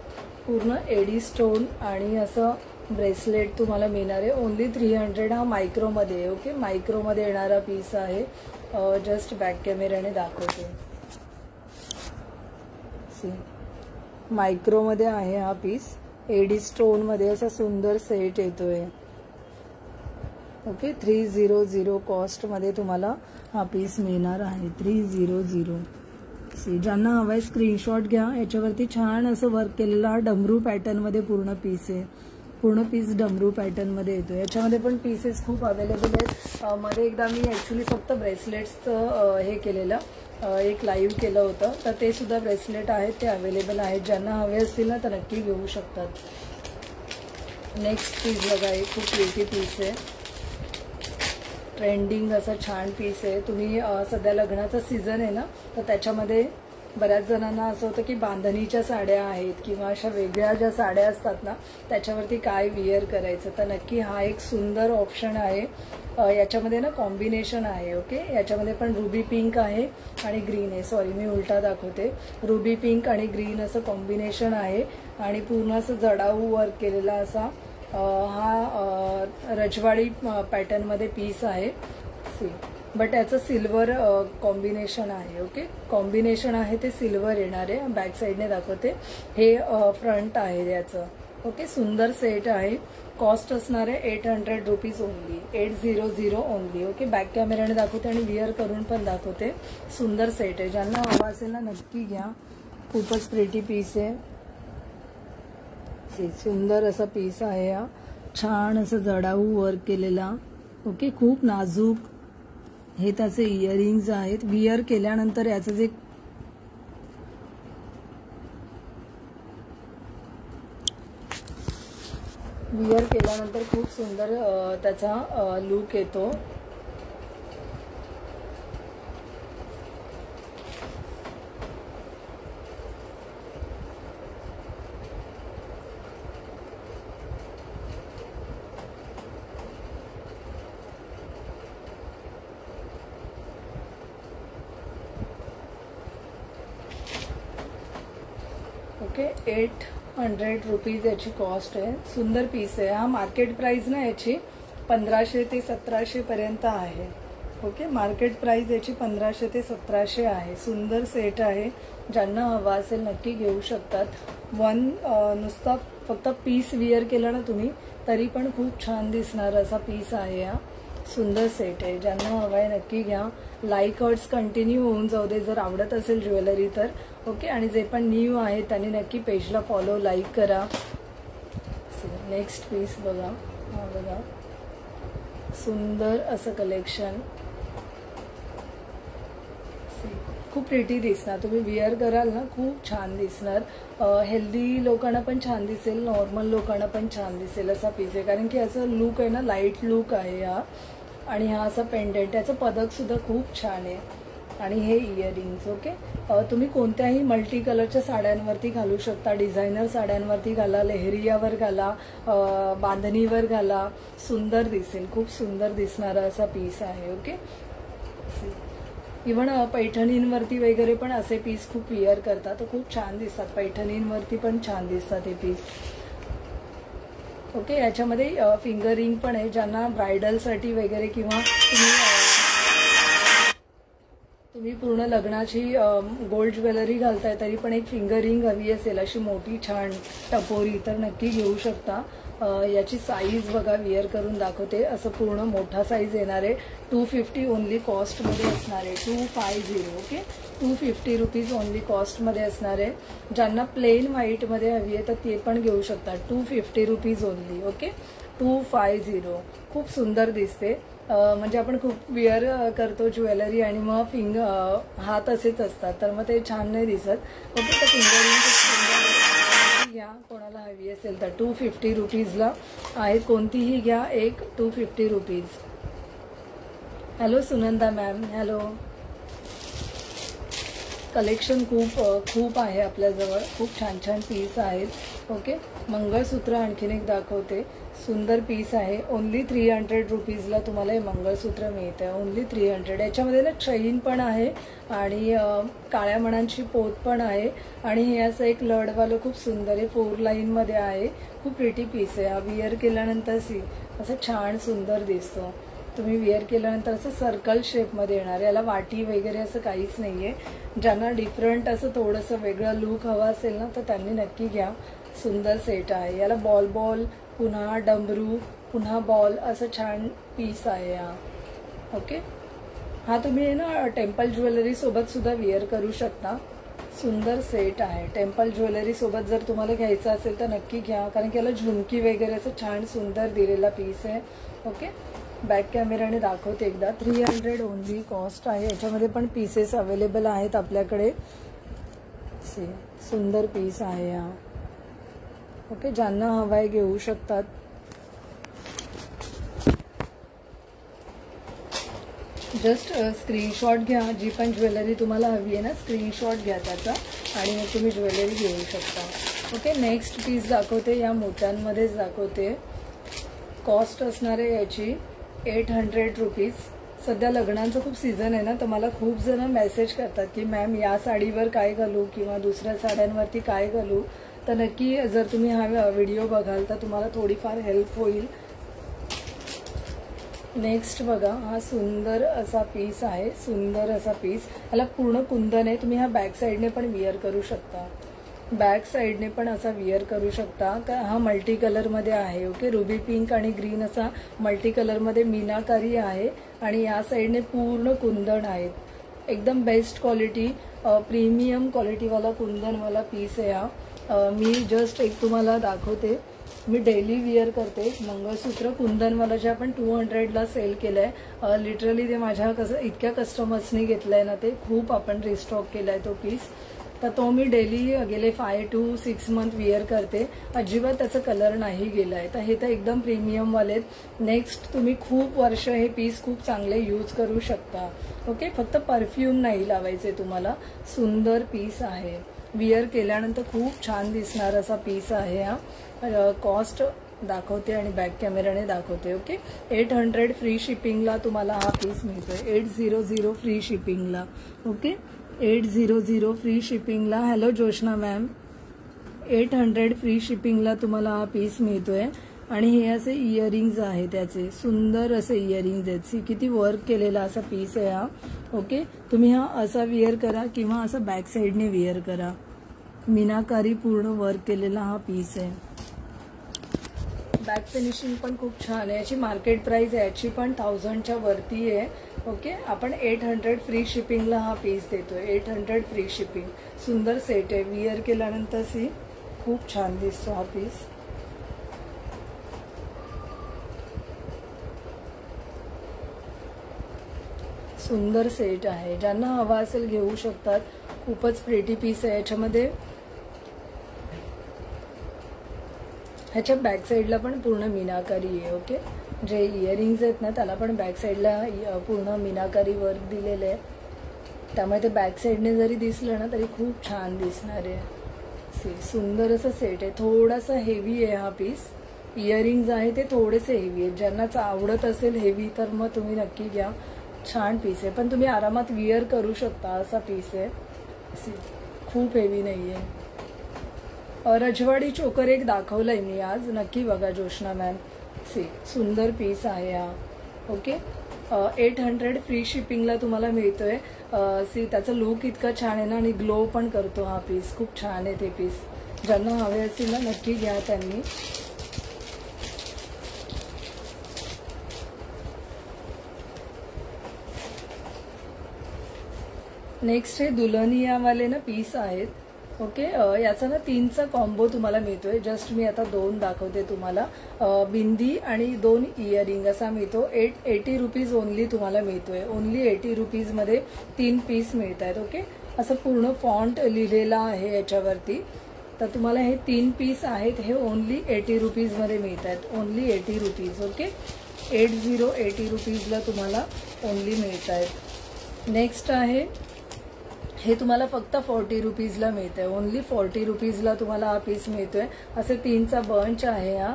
पूर्ण एडी स्टोन आणि असं ब्रेसलेट तुम्हाला मिळणार आहे. ओनली 300. हा मायक्रोमध्ये आहे. ओके, मायक्रोमध्ये येणारा पीस आहे. जस्ट बॅक कॅमेऱ्याने दाखवते. मायक्रोमध्ये आहे हा पीस. एडी स्टोनमध्ये असा सुंदर सेट येतोय. ओके, 300 कॉस्टमध्ये तुम्हाला हा पीस मिळणार आहे. 300. ज्यांना हवाय स्क्रीनशॉट घ्या. याच्यावरती छान असं वर्क केलेला डमरू पॅटर्नमध्ये पूर्ण पीस आहे. पूर्ण पीस डमरू पॅटर्नमध्ये येतो. याच्यामध्ये पण पीसेस खूप अवेलेबल आहेत. मध्ये एकदा मी ॲक्च्युली फक्त ब्रेसलेट्सचं हे केलेलं, एक लाईव्ह केलं होतं, तर ते सुद्धा ब्रेसलेट आहेत, ते अवेलेबल आहेत. ज्यांना हवे असतील ना तर नक्की घेऊ शकतात. नेक्स्ट पीस बघा, एक खूप प्रिटी पीस आहे. ट्रेंडिंग असं छान पीस आहे. तुम्ही सध्या लग्नाचा सीझन आहे ना, तर त्याच्यामध्ये बऱ्याच जणांना असं होतं की बांधणीच्या साड्या आहेत किंवा अशा वेगळ्या ज्या साड्या असतात ना त्याच्यावरती काय विअर करायचं, तर नक्की हा एक सुंदर ऑप्शन आहे. याच्यामध्ये ना कॉम्बिनेशन आहे. ओके, याच्यामध्ये पण रुबी पिंक आहे आणि ग्रीन आहे. सॉरी, मी उलटा दाखवते. रुबी पिंक आणि ग्रीन असं कॉम्बिनेशन आहे आणि पूर्ण असं जडाऊ वर्क केलेला असा हा रजवाडी पॅटर्नमध्ये पीस आहे. बट याचं सिल्वर कॉम्बिनेशन आहे. ओके, कॉम्बिनेशन आहे ते सिल्वर येणार आहे. बॅक साईडने दाखवते. हे फ्रंट आहे याचं. ओके, सुंदर सेट आहे. कॉस्ट असणार आहे 800 rupees only. 800 only. Okay, back कॅमेऱ्याने दाखवते आणि विअर करून पण दाखवते. सुंदर सेट आहे. ज्यांना हवा असेल ना नक्की घ्या. खूपच प्रिटी पीस आहे. सुंदर असा पीस आहे हा. छान असं जडाऊ वर्क केलेला. ओके, खूप नाजूक हे त्याचे इयरिंग्स आहेत. विअर केल्यानंतर याचं जे विअर केल्यानंतर खूप सुंदर त्याचा लुक येतो. ओके, 800 रुपीज याची कॉस्ट आहे. सुंदर पीस आहे हा. मार्केट प्राइस ना याची 1500 ते 1700 पर्यंत आहे. ओके, मार्केट प्राइस याची 1500 ते 1700 आहे. सुंदर सेट आहे. ज्यांना हवा असेल नक्की घेऊ शकतात. नुसता फक्त पीस विअर केला ना तुम्ही तरी पण खूप छान दिसणार असा पीस आहे हा. सुंदर सेट आहे. ज्यांना हवा आहे नक्की घ्या. लाईक हर्ट्स कंटिन्यू होऊन जाऊ दे जर आवडत असेल ज्वेलरी तर. ओके, आणि जे पण न्यू आहे त्यांनी नक्की पेजला फॉलो लाईक करा. नेक्स्ट पीस बघा. हा बघा, सुंदर असं कलेक्शन. खूप प्रिटी दिसणार. तुम्ही विअर कराल ना खूप छान दिसणार. हेल्दी लोकांना पण छान दिसेल, नॉर्मल लोकांना पण छान दिसेल असा पीस आहे. कारण की याचा लुक आहे ना लाईट लुक आहे हा. आणि हा असा पेंडेंट, त्याचं पदक सुद्धा खूप छान आहे. आणि हे इयरिंग्स. ओके, तुम्ही कोणत्याही मल्टी कलरच्या साड्यांवरती घालू शकता. डिझायनर साड्यांवरती घाला, लेहरियावर घाला, बांधणीवर घाला, सुंदर दिसेल. खूप सुंदर दिसणारा असा पीस आहे. ओके, इव्हन पैठणींवरती वगैरे पण असे पीस खूप विअर करतात, तर खूप छान दिसतात. पैठणींवरती पण छान दिसतात हे पीस. ओके, याच्यामध्ये फिंगर रिंग पण आहे. ज्यांना ब्रायडलसाठी वगैरे किंवा तुम्ही पूर्ण लग्नाची गोल्ड ज्वेलरी घालताय तरी पण एक फिंगर रिंग हवी असेल अशी मोठी छान टपोरी, तर नक्की घेऊ शकता. याची साईज बघा, विअर करून दाखवते. असं पूर्ण मोठा साईज येणार आहे. 250 ओनली कॉस्टमध्ये असणार आहे. 250. ओके, 250 रुपीज ओनली कॉस्टमध्ये असणार आहे. ज्यांना प्लेन व्हाईटमध्ये हवी आहे तर ते पण घेऊ शकतात. 250 रुपीज ओनली. ओके, 250. खूप सुंदर दिसते. म्हणजे आपण खूप विअर करतो ज्वेलरी आणि मग हात असेच असतात, तर मग ते छान नाही दिसत. ओके, तर फिंगरिंग घ्या, कोणाला हवी असेल तर. 250 रुपीजला आहे. कोणतीही घ्या, एक 250 rupees. Hello Sunanda ma'am, hello. Collection खूप आहे आपल्याजवळ. खूप छान छान पीस आहेत. ओके, मंगळसूत्र आणखीन एक दाखवते. सुंदर पीस आहे. ओनली 300 रुपीजला तुम्हाला हे मंगळसूत्र मिळतं. ओनली 300. याच्यामध्ये ना चैन पण आहे आणि काळ्या मण्यांची पोत पण आहे. आणि हे असं एक लडवालं खूप सुंदर आहे. 4 लाईनमध्ये आहे. खूप प्रिटी पीस आहे. हा विअर केल्यानंतर असं छान सुंदर दिसतो. तुम्ही विअर केल्यानंतर असं सर्कल शेपमध्ये येणार. याला वाटी वगैरे असं काहीच नाही आहे. ज्यांना डिफरंट असं थोडंसं वेगळं लुक हवा असेल ना तर त्यांनी नक्की घ्या. सुंदर सेट आहे. याला बॉल पुन्हा डमरू पुन्हा बॉल असं छान पीस आहे हा. ओके, हा तुम्ही ना टेम्पल ज्वेलरी सोबत सुद्धा विअर करू शकता. सुंदर सेट आहे. टेम्पल ज्वेलरी सोबत जर तुम्हाला घ्यायचं असेल तर नक्की घ्या, कारण की याला झुमकी वगैरे असं छान सुंदर दिलेला पीस आहे. ओके, बॅक कॅमेराने दाखवते एकदा. 300 ओनली कॉस्ट आहे. याच्यामध्ये पण पीसेस अवेलेबल आहेत आपल्याकडे. सुंदर पीस आहे हा. ओके, ज्यांना हवाय घेऊ शकतात. जस्ट स्क्रीनशॉट घ्या. जी पण ज्वेलरी तुम्हाला हवी आहे ना, स्क्रीनशॉट घ्या त्याचा आणि मग तुम्ही ज्वेलरी घेऊ शकता. ओके, नेक्स्ट पीस दाखवते. या मोत्यांमध्येच दाखवते. कॉस्ट असणार आहे याची 800 रुपीज. सध्या लग्नांचं खूप सीझन आहे ना, तर मला खूप जण मेसेज करतात की मॅम या साडीवर काय घालू किंवा दुसऱ्या साड्यांवरती काय घालू. तर नक्की जर तुम्ही हा व्हिडिओ बघाल तर तुम्हाला थोडीफार हेल्प होईल. नेक्स्ट बघा, हा सुंदर असा पीस आहे. सुंदर असा पीस. ह्याला पूर्ण कुंदन आहे. तुम्ही हा बॅक साईडने पण विअर करू शकता. बॅक साईडने पण असा विअर करू शकता. हा मल्टी कलरमध्ये आहे. ओके, रुबी पिंक आणि ग्रीन असा मल्टी कलरमध्ये मीनाकारी आहे. आणि या साईडने पूर्ण कुंदन आहेत. एकदम बेस्ट क्वालिटी, प्रीमियम क्वालिटीवाला कुंदनवाला पीस आहे हा. मी जस्ट एक तुम्हाला दाखवते. मी डेली विअर करते. मंगळसूत्र कुंदनवाला जे आपण 200ला सेल केलंय. लिटरली ते माझ्या इतक्या कस्टमर्सनी घेतलंय ना, ते खूप आपण रिस्टॉक केलाय तो पीस. तर तो मी डेली गेले 5 to 6 मंथ विअर करते. अजिबात त्याचा कलर नाही गेलाय. तर हे तर एकदम प्रीमियमवाले आहेत. नेक्स्ट तुम्ही खूप वर्ष हे पीस खूप चांगले यूज करू शकता. ओके, फक्त परफ्यूम नाही लावायचे तुम्हाला. सुंदर पीस आहे. विअर केल्यानंतर खूप छान दिसणार असा पीस आहे हा. कॉस्ट दाखवते आणि बॅक कॅमेराने दाखवते. ओके, 800 फ्री शिपिंगला तुम्हाला हा पीस मिळतोय. 800 फ्री शिपिंगला. ओके, 800 फ्री शिपिंगला. हॅलो जोशना मॅम, 800 फ्री शिपिंगला तुम्हाला हा पीस मिळतोय. आणि हे असे इयरिंग्ज आहे त्याचे. सुंदर असे इयरिंग्ज आहेत. किती वर्क केलेला असा पीस आहे हा. ओके, तुम्ही हा असा विअर करा किंवा असा बॅक साईडने विअर करा. मीनाकारी पूर्ण वर्क केलेला हा पीस आहे. बॅक फिनिशिंग पण खूप छान आहे. याची मार्केट प्राइस याची पण 1000च्या वरती आहे. ओके, आपण 800 फ्री शिपिंगला हा पीस देतोय. 800 फ्री शिपिंग. सुंदर सेट आहे. विअर केल्यानंतर खूप छान दिसतो हा पीस. सुंदर सेट आहे. ज्यांना हवा असेल घेऊ शकतात. खूपच प्रिटी पीस आहे. याच्यामध्ये ह्याच्या बॅक साईडला पण पूर्ण मीनाकारी आहे. ओके, जे इयरिंग्स आहेत ना त्याला पण बॅक साईडला पूर्ण मीनाकारी वर्क दिलेलं आहे, त्यामुळे ते बॅक साईडने जरी दिसलं ना तरी खूप छान दिसणार आहे. सुंदर असं सेट आहे. थोडासा हेवी आहे हा पीस. इयरिंग्स आहे ते थोडेसे हेवी आहेत. ज्यांना आवडत असेल हेवी तर मग तुम्ही नक्की घ्या. छान पीस आहे, पण तुम्ही आरामात विअर करू शकता असा पीस आहे. खूप हेवी नाही आहे. रजवाडी चोकर एक दाखवलंय मी आज, नक्की बघा जोशना मॅम. सुंदर पीस आहे हा. ओके, 800 फ्री शिपिंगला तुम्हाला मिळतोय. त्याचा लुक इतका छान आहे ना, आणि ग्लो पण करतो हा पीस. खूप छान आहे ते पीस. ज्यांना हवे असतील ना नक्की घ्या त्यांनी. नेक्स्ट हे दुल्हनियावाले ना पीस आहेत. ओके, याचा ना 3चा कॉम्बो तुम्हाला मिळतोय. जस्ट मी आता 2 दाखवते तुम्हाला. बिंदी आणि 2 इयरिंग असा मिळतो. 80 रुपीज ओनली तुम्हाला मिळतोय. ओनली 80 रुपीजमध्ये 3 पीस मिळत आहेत. ओके, असं पूर्ण फॉन्ट लिहिलेला आहे याच्यावरती. तर तुम्हाला हे 3 पीस आहेत, हे ओनली 80 रुपीजमध्ये मिळत आहेत. Only 80 rupees. ओके, 80 रुपीजला तुम्हाला ओनली मिळत आहेत. नेक्स्ट आहे हे तुम्हाला फक्त 40 रुपीजला मिळतंय. ओनली 40 रुपीजला तुम्हाला हा पीस मिळतोय. असे 3चा बंच आहे हा.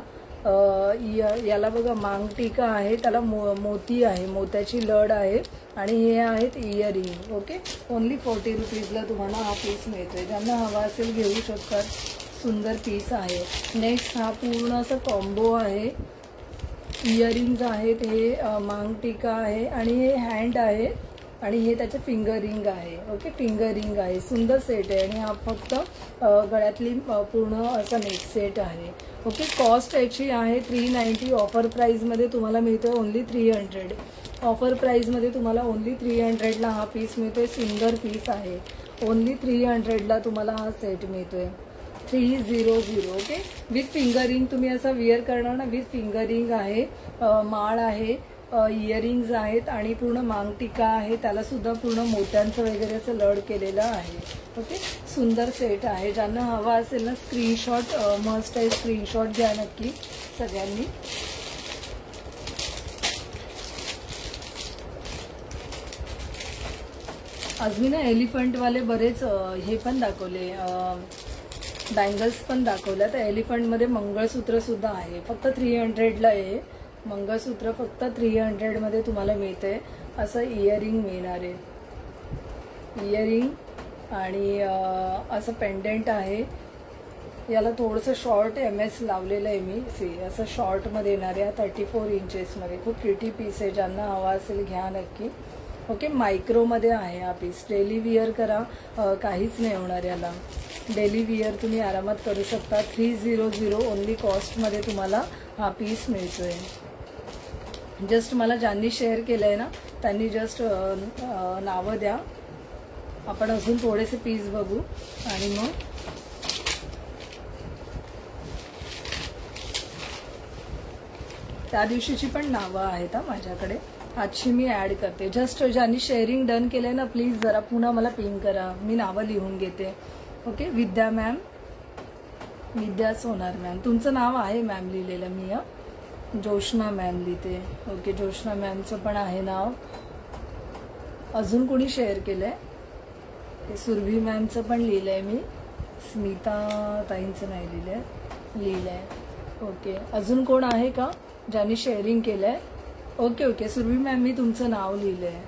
याला बघा मांगटिका आहे, त्याला मोती आहे, मोत्याची लड आहे, आणि हे आहेत इयरिंग. ओके, ओनली 40 रुपीजला तुम्हाला हा पीस मिळतोय. ज्यांना हवा असेल घेऊ शकतात. सुंदर पीस आहे. नेक्स्ट हा पूर्ण असा कॉम्बो आहे. इयरिंग्स आहेत, हे मांगटिका आहे, आणि हे हँड आहे, आणि हे त्याचे फिंगर रिंग आहे. ओके, फिंगर रिंग आहे. सुंदर सेट आहे, आणि हा फक्त गळ्यातली पूर्ण असा नेक सेट आहे. ओके, कॉस्ट याची आहे 390. ऑफर प्राईजमध्ये तुम्हाला मिळतोय ओनली 300. ऑफर प्राईजमध्ये तुम्हाला ओनली 300ला हा पीस मिळतोय. सिंगल पीस आहे. ओनली 300ला तुम्हाला हा सेट मिळतोय. 300. ओके, विथ फिंगर रिंग तुम्ही असं विअर करणार ना, विथ फिंगर रिंग आहे, माळ आहे, इयरिंग्स आहेत, आणि पूर्ण मांगटिका आहे, त्याला सुद्धा पूर्ण मोत्यांचं वगैरे असं लड केलेलं आहे. ओके, सुंदर सेट आहे. ज्यांना हवा असेल ना स्क्रीनशॉट मस्ट आहे, स्क्रीनशॉट घ्या नक्की सगळ्यांनी. आज मी ना एलिफंटवाले बरेच हे पण दाखवले, बँगल्स पण दाखवल्या. तर एलिफंटमध्ये मंगळसूत्र सुद्धा आहे. फक्त 300ला आहे मंगळसूत्र. फक्त 300मध्ये तुम्हाला मिळतंय. असं इयरिंग मिळणार आहे. इयरिंग आणि असं पेंडेंट आहे. याला थोडंसं शॉर्ट MS लावलेलं आहे मी. असं शॉर्टमध्ये येणार आहे, 34 इंचेसमध्ये. खूप प्रिटी पीस आहे. ज्यांना हवा असेल घ्या नक्की. ओके, मायक्रोमध्ये आहे हा पीस. डेली विअर करा, काहीच नाही होणार याला. डेली विअर तुम्ही आरामात करू शकता. 300 ओनली कॉस्टमध्ये तुम्हाला हा पीस मिळतोय. जस्ट मला ज्यांनी शेअर केलंय ना त्यांनी जस्ट नावं द्या. आपण अजून थोडेसे पीस बघू आणि मग त्या दिवशीची पण नावं आहेत माझ्याकडे. आजची मी ऍड करते. जस्ट ज्यांनी शेअरिंग डन केलंय ना प्लीज जरा पुन्हा मला पिन करा, मी नावं लिहून घेते. ओके, विद्या मॅम, विद्या सोनार मॅम, तुमचं नाव आहे मॅम लिहिलेलं मी. जोशना मॅम लिहिते. ओके, जोशना मॅमचं पण आहे नाव. अजून कोणी शेअर केलंय? सुरभी मॅमचं पण लिहिलंय मी. स्मिता ताईंचं नाही लिहिलंय. ओके, अजून कोण आहे का ज्यांनी शेअरिंग केलंय? ओके ओके, सुरभी मॅम मी तुमचं नाव लिहिलंय.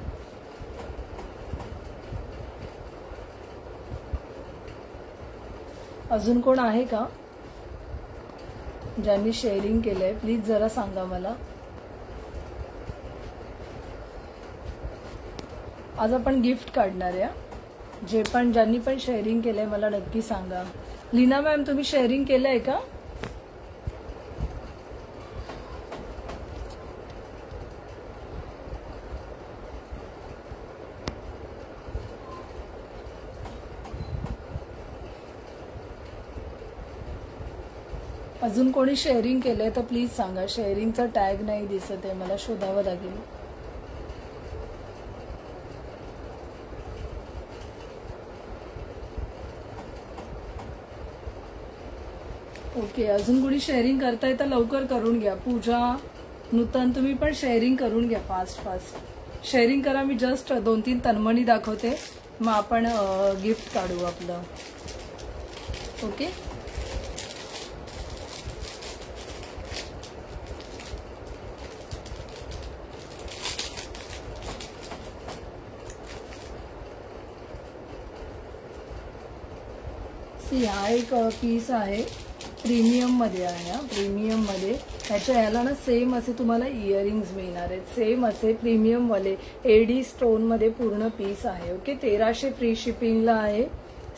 अजून कोण आहे का ज्यांनी शेअरिंग केलंय? प्लीज जरा सांगा मला. आज आपण गिफ्ट काढणार आहे. ज्यांनी पण शेअरिंग केलंय मला नक्की सांगा. लीना मॅम तुम्ही शेअरिंग केलंय का? अजून कोणी शेअरिंग केलंय तर प्लीज सांगा. शेअरिंगचा टॅग नाही दिसत आहे, मला शोधावं लागेल. ओके, अजून कोणी शेअरिंग करताय तर लवकर करून घ्या. पूजा नूतन तुम्ही पण शेअरिंग करून घ्या, फास्ट शेअरिंग करा. मी जस्ट 2-3 तन्मणी दाखवते, मग आपण गिफ्ट काढू आपलं. ओके. हा एक पीस आहे, प्रीमियम मध्ये आहे. प्रीमियम मध्ये ह्याच्या ह्याला ना सेम असे तुम्हाला इयरिंग्स मिळणार आहेत, सेम असे प्रीमियम वाले एडी स्टोन मध्ये पूर्ण पीस आहे. ओके. 1300 फ्री शिपिंगला आहे.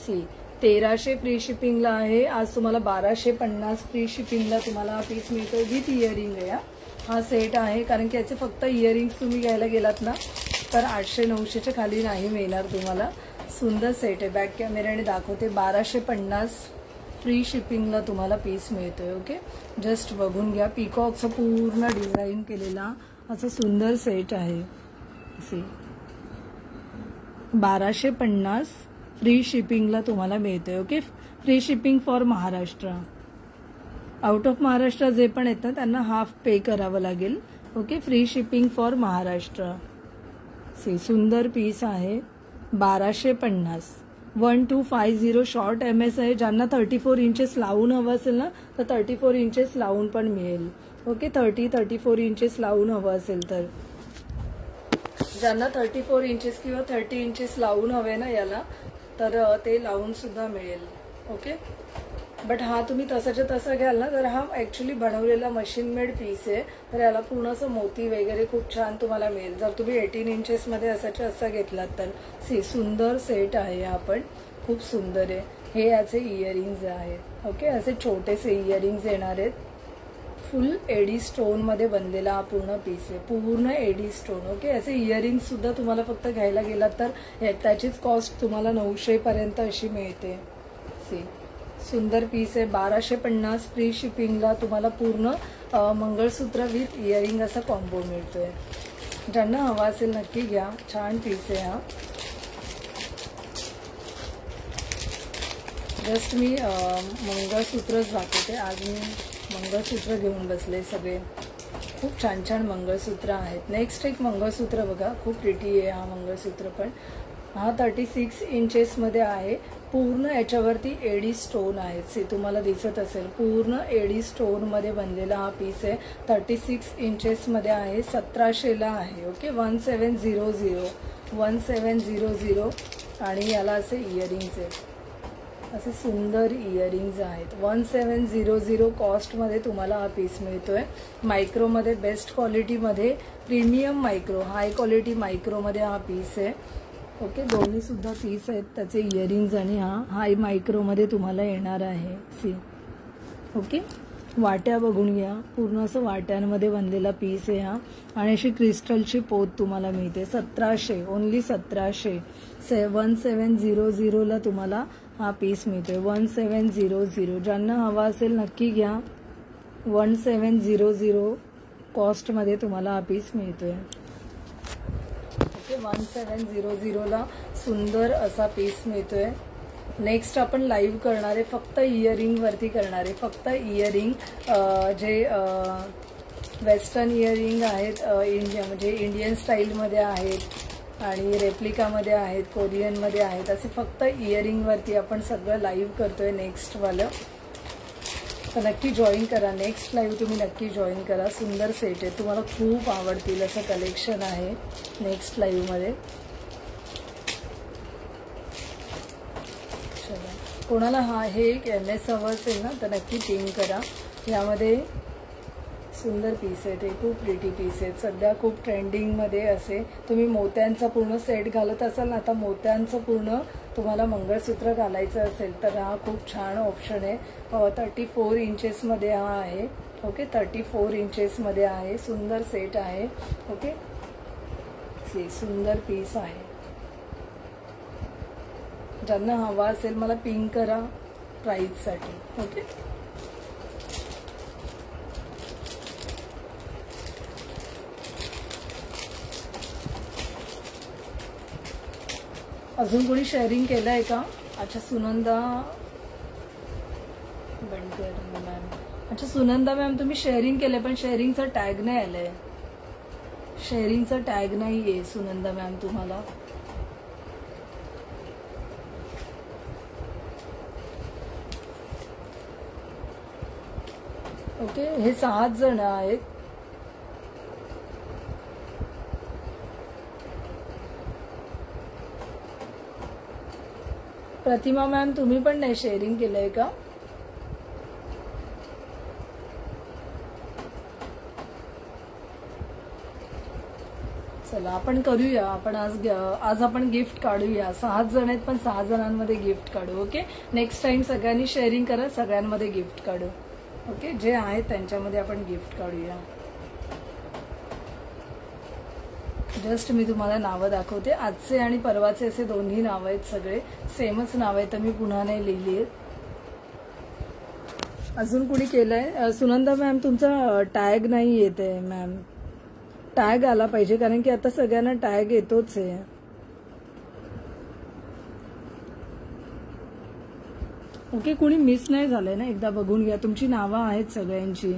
1300 फ्री शिपिंगला आहे. आज तुम्हाला 1250 फ्री शिपिंगला तुम्हाला हा पीस मिळतो विथ इयरिंग आहे. हा सेट आहे, कारण की याचे फक्त इयरिंग्स तुम्ही घ्यायला गेलात ना तर 800-900च्या खाली नाही मिळणार तुम्हाला. सुंदर सेट आहे. बॅक कॅमेऱ्याने दाखवते. 1250 फ्री शिपिंगला तुम्हाला पीस मिळतोय. ओके. जस्ट बघून घ्या. पीकॉकचं पूर्ण डिझाईन केलेला असं सुंदर सेट आहे. 1250 फ्री शिपिंगला तुम्हाला मिळतोय. Okay. Free shipping for Maharashtra. Out of Maharashtra जे पण आहेत ना त्यांना हाफ पे करावं लागेल. Okay. Free shipping for Maharashtra. सुंदर पीस आहे. 1250. 1250 शॉर्ट MS आहे. ज्यांना 34 इंचेस लावून हवं असेल ना तर 34 इंचेस लावून पण मिळेल. ओके. 34 इंचेस लावून हवं असेल तर, ज्यांना 34 इंचेस किंवा 30 इंचेस लावून हवे ना याला तर ते लावून सुद्धा मिळेल. ओके. बट हा तुम्ही तसाच्या तसा घ्याल ना तर हा ऍक्च्युली बनवलेला मशीन मेड पीस आहे, तर याला पूर्ण असं मोती वगैरे खूप छान तुम्हाला मिळेल. जर तुम्ही 18 इंचेस मध्ये असाच्या असा घेतलात तर सुंदर सेट आहे. हा पण खूप सुंदर आहे. हे याचे इयरिंग्स आहेत. ओके. असे छोटेसे इयरिंग्स येणार आहेत. फुल एडी स्टोन मध्ये बनलेला हा पूर्ण पीस आहे. पूर्ण एडी स्टोन. ओके. असे इयरिंग्स सुद्धा तुम्हाला फक्त घ्यायला गेलात तर त्याचीच कॉस्ट तुम्हाला 900 पर्यंत अशी मिळते. सुंदर पीस आहे. 1250 फ्री शिपिंगला तुम्हाला पूर्ण मंगळसूत्र विथ इयरिंग असा कॉम्बो मिळतोय. ज्यांना हवा असेल नक्की घ्या. छान पीस आहे हा. जस्ट मी मंगळसूत्रच दाखवते. आज मी मंगळसूत्र घेऊन बसले सगळे. खूप छान छान मंगळसूत्र आहेत. नेक्स्ट एक मंगळसूत्र बघा, खूप प्रिटी आहे हा मंगळसूत्र पण. हा 36 इंचेस मध्ये आहे. पूर्ण याच्यावरती एडी स्टोन आहेत. तुम्हाला दिसत असेल पूर्ण एडी स्टोन मध्ये बनलेला हा पीस आहे. 36 इंचेस मध्ये आहे. 1700ला आहे. ओके. 1700 आणि याला असे इयरिंग्स आहेत. असे सुंदर इयरिंग्स आहेत. 1700 कॉस्ट मध्ये तुम्हाला हा पीस मिळतोय. मायक्रो मध्ये बेस्ट क्वालिटी मध्ये premium micro high quality micro मध्ये हा पीस आहे. ओके. दोन्ही सुद्धा पीस आहेत त्याचे इयरिंग्स आणि हा हाय मायक्रो मध्ये तुम्हाला येणार आहे. ओके. वाट्या बघून घ्या. पूर्ण असं वाट्यांमध्ये बनलेला पीस आहे हा. आणि अशी क्रिस्टलची पोत तुम्हाला मिळते. 1700 ओनली 1700. 1700 ला तुम्हाला हा पीस मिळतोय. 1700. ज्यांना हवा असेल नक्की घ्या. 1700 कॉस्ट मध्ये तुम्हाला हा पीस मिळतोय. 1700 ला सुंदर असा पीस मिळतोय. नेक्स्ट आपण लाईव्ह करणार आहे फक्त इयरिंग वरती करणार आहे. फक्त इयरिंग जे वेस्टर्न इयरिंग आहेत, म्हणजे इंडियन स्टाईल मध्ये आहेत आणि रेप्लिका मध्ये आहेत, कोरियन मध्ये आहेत. असे फक्त इयरिंग वरती आपण सगळं लाईव्ह करतोय नेक्स्ट वालं. तर नक्की जॉईन करा. नेक्स्ट लाईव्ह तुम्ही नक्की जॉईन करा. सुंदर सेट आहे. तुम्हाला खूप आवडतील असं कलेक्शन आहे नेक्स्ट लाईव्ह मध्ये. कोणाला हे MS हवं असेल ना तर नक्की पिंग करा. यामध्ये सुंदर पीस आहे. ते खूप प्रिटी पीस आहेत. सध्या खूप ट्रेंडिंग मध्ये असे तुम्ही मोत्यांचा पूर्ण सेट घालत असाल ना, आता मोत्यांचं पूर्ण तुम्हाला मंगळसूत्र घालायचं असेल तर हा खूप छान ऑप्शन आहे. 34 इंचेस मध्ये हा आहे. ओके. 34 इंचेस मध्ये आहे. सुंदर सेट आहे. ओके. सुंदर पीस आहे. ज्यांना हवा असेल मला पिंक करा प्राइस साठी. ओके. अजून कोणी शेअरिंग केलंय का? अच्छा. सुनंदा बंडकर मॅम. अच्छा सुनंदा मॅम तुम्ही शेअरिंग केले पण शेअरिंगचा टॅग नाही आलाय, शेअरिंगचा टॅग नाहीये सुनंदा मॅम तुम्हाला. ओके हे 6 जण आहेत. प्रतिमा मॅम तुम्ही पण नाही शेअरिंग केलंय का? चला आपण करूया, आपण आज आपण गिफ्ट काढूया. 6 जण आहेत पण 6 जणांमध्ये गिफ्ट काढू. ओके नेक्स्ट टाइम सगळ्यांनी शेअरिंग करा, सगळ्यांमध्ये गिफ्ट काढू. ओके जे आहेत त्यांच्यामध्ये आपण गिफ्ट काढूया. जस्ट मी तुम्हाला नावं दाखवते. आजचे आणि परवाचे असे दोन्ही नाव आहेत, सगळे सेमच नाव आहेत, तर मी पुन्हा नाही लिहिली आहेत. अजून कुणी केलंय? सुनंदा मॅम तुमचा टॅग नाही येत आहे मॅम, टॅग आला पाहिजे कारण की आता सगळ्यांना टॅग येतोच आहे. ओके कुणी मिस नाही झालंय ना, एकदा बघून घ्या. तुमची नावं आहेत सगळ्यांची.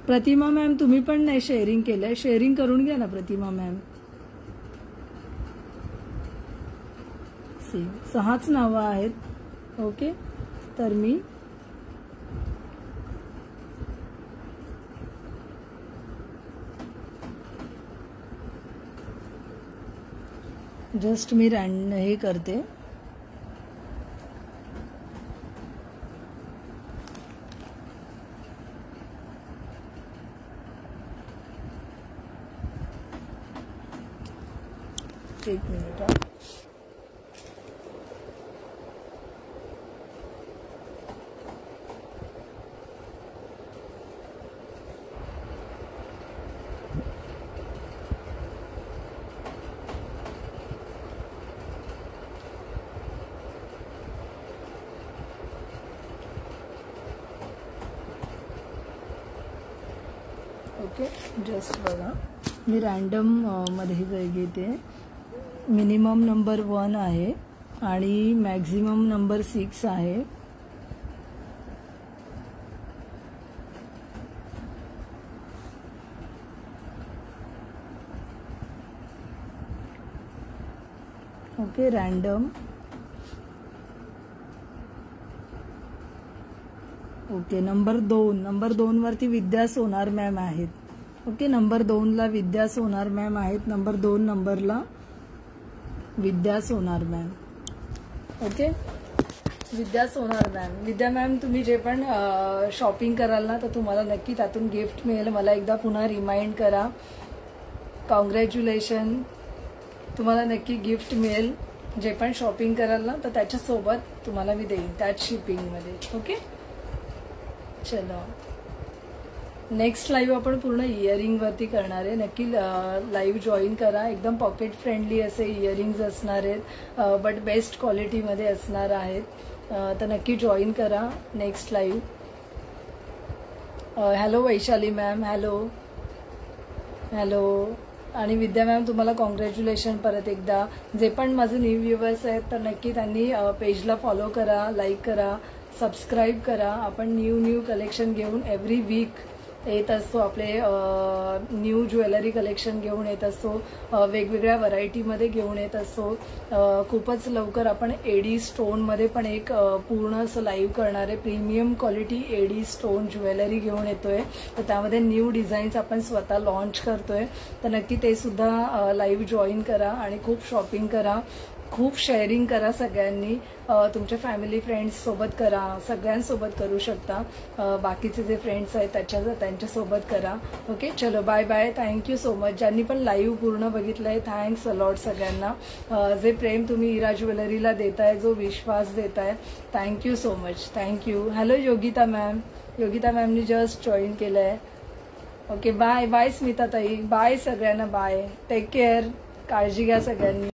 प्रतिमा मॅम तुम्ही पण नाही शेअरिंग केलंय, शेअरिंग करून घ्या ना प्रतिमा मॅम. 6च नावं आहेत. ओके तर मी जस्ट मी हे करते. एक मिनिट. ओके जस्ट बघा मी रॅन्डम मध्ये घेते. मिनिमम नंबर 1 आहे आणि मॅक्झिमम नंबर 6 आहे. Okay random. ओके नंबर 2 वरती विद्या सोनार मॅम आहेत. ओके नंबर 2 ला विद्या सोनार मॅम आहेत. नंबर 2 नंबरला विद्या सोनार मॅम. ओके विद्या सोनार मॅम. विद्या मॅम तुम्ही जे पण शॉपिंग कराल ना तर तुम्हाला नक्की त्यातून गिफ्ट मिळेल. मला एकदा पुन्हा रिमाइंड करा. कॉंग्रॅच्युलेशन, तुम्हाला नक्की गिफ्ट मिळेल. जे पण शॉपिंग कराल ना तर त्याच्यासोबत तुम्हाला मी देईन त्याच शिपिंगमध्ये. ओके चलो नेक्स्ट लाईव्ह आपण पूर्ण इयरिंग वरती करणार आहे. नक्की लाईव्ह जॉईन करा. एकदम पॉकेट फ्रेंडली असे इयरिंग्स असणार आहेत, बट बेस्ट क्वालिटीमध्ये असणार आहेत. तर नक्की जॉईन करा next live. Hello Vaishali ma'am, hello hello. आणि विद्या मॅम तुम्हाला कॉंग्रॅच्युलेशन परत एकदा. जे पण माझे न्यू व्ह्युअर्स आहेत तर नक्की त्यांनी पेजला फॉलो करा, लाईक करा, सबस्क्राईब करा. आपण न्यू कलेक्शन घेऊन एव्हरी वीक येत असतो. आपले न्यू ज्वेलरी कलेक्शन घेऊन येत असतो, वेगवेगळ्या व्हरायटीमध्ये घेऊन येत असतो. खूपच लवकर आपण एडी स्टोनमध्ये पण एक पूर्ण असं लाईव्ह करणार आहे. Premium quality AD stone jewellery घेऊन येतोय. तर त्यामध्ये न्यू डिझाईन्स आपण स्वतः लॉन्च करतोय. तर नक्की ते सुद्धा लाईव्ह जॉईन करा आणि खूप शॉपिंग करा, खूप शेअरिंग करा सगळ्यांनी. तुमच्या फॅमिली फ्रेंड्स सोबत करा, सगळ्यांसोबत करू शकता. बाकीचे जे फ्रेंड्स आहेत त्यांच्यासोबत करा. ओके चलो bye bye. Thank you so much. ज्यांनी पण लाईव्ह पूर्ण बघितलंय थँक्स अलॉट सगळ्यांना. जे प्रेम तुम्ही इरा ज्वेलरीला देताय, जो विश्वास देताय, thank you so much. Thank you. Hello Yogita ma'am. Yogita मॅमनी जस्ट जॉईन केलंय. ओके बाय बाय स्मिता ताई. बाय सगळ्यांना. Bye take care. काळजी घ्या सगळ्यांनी.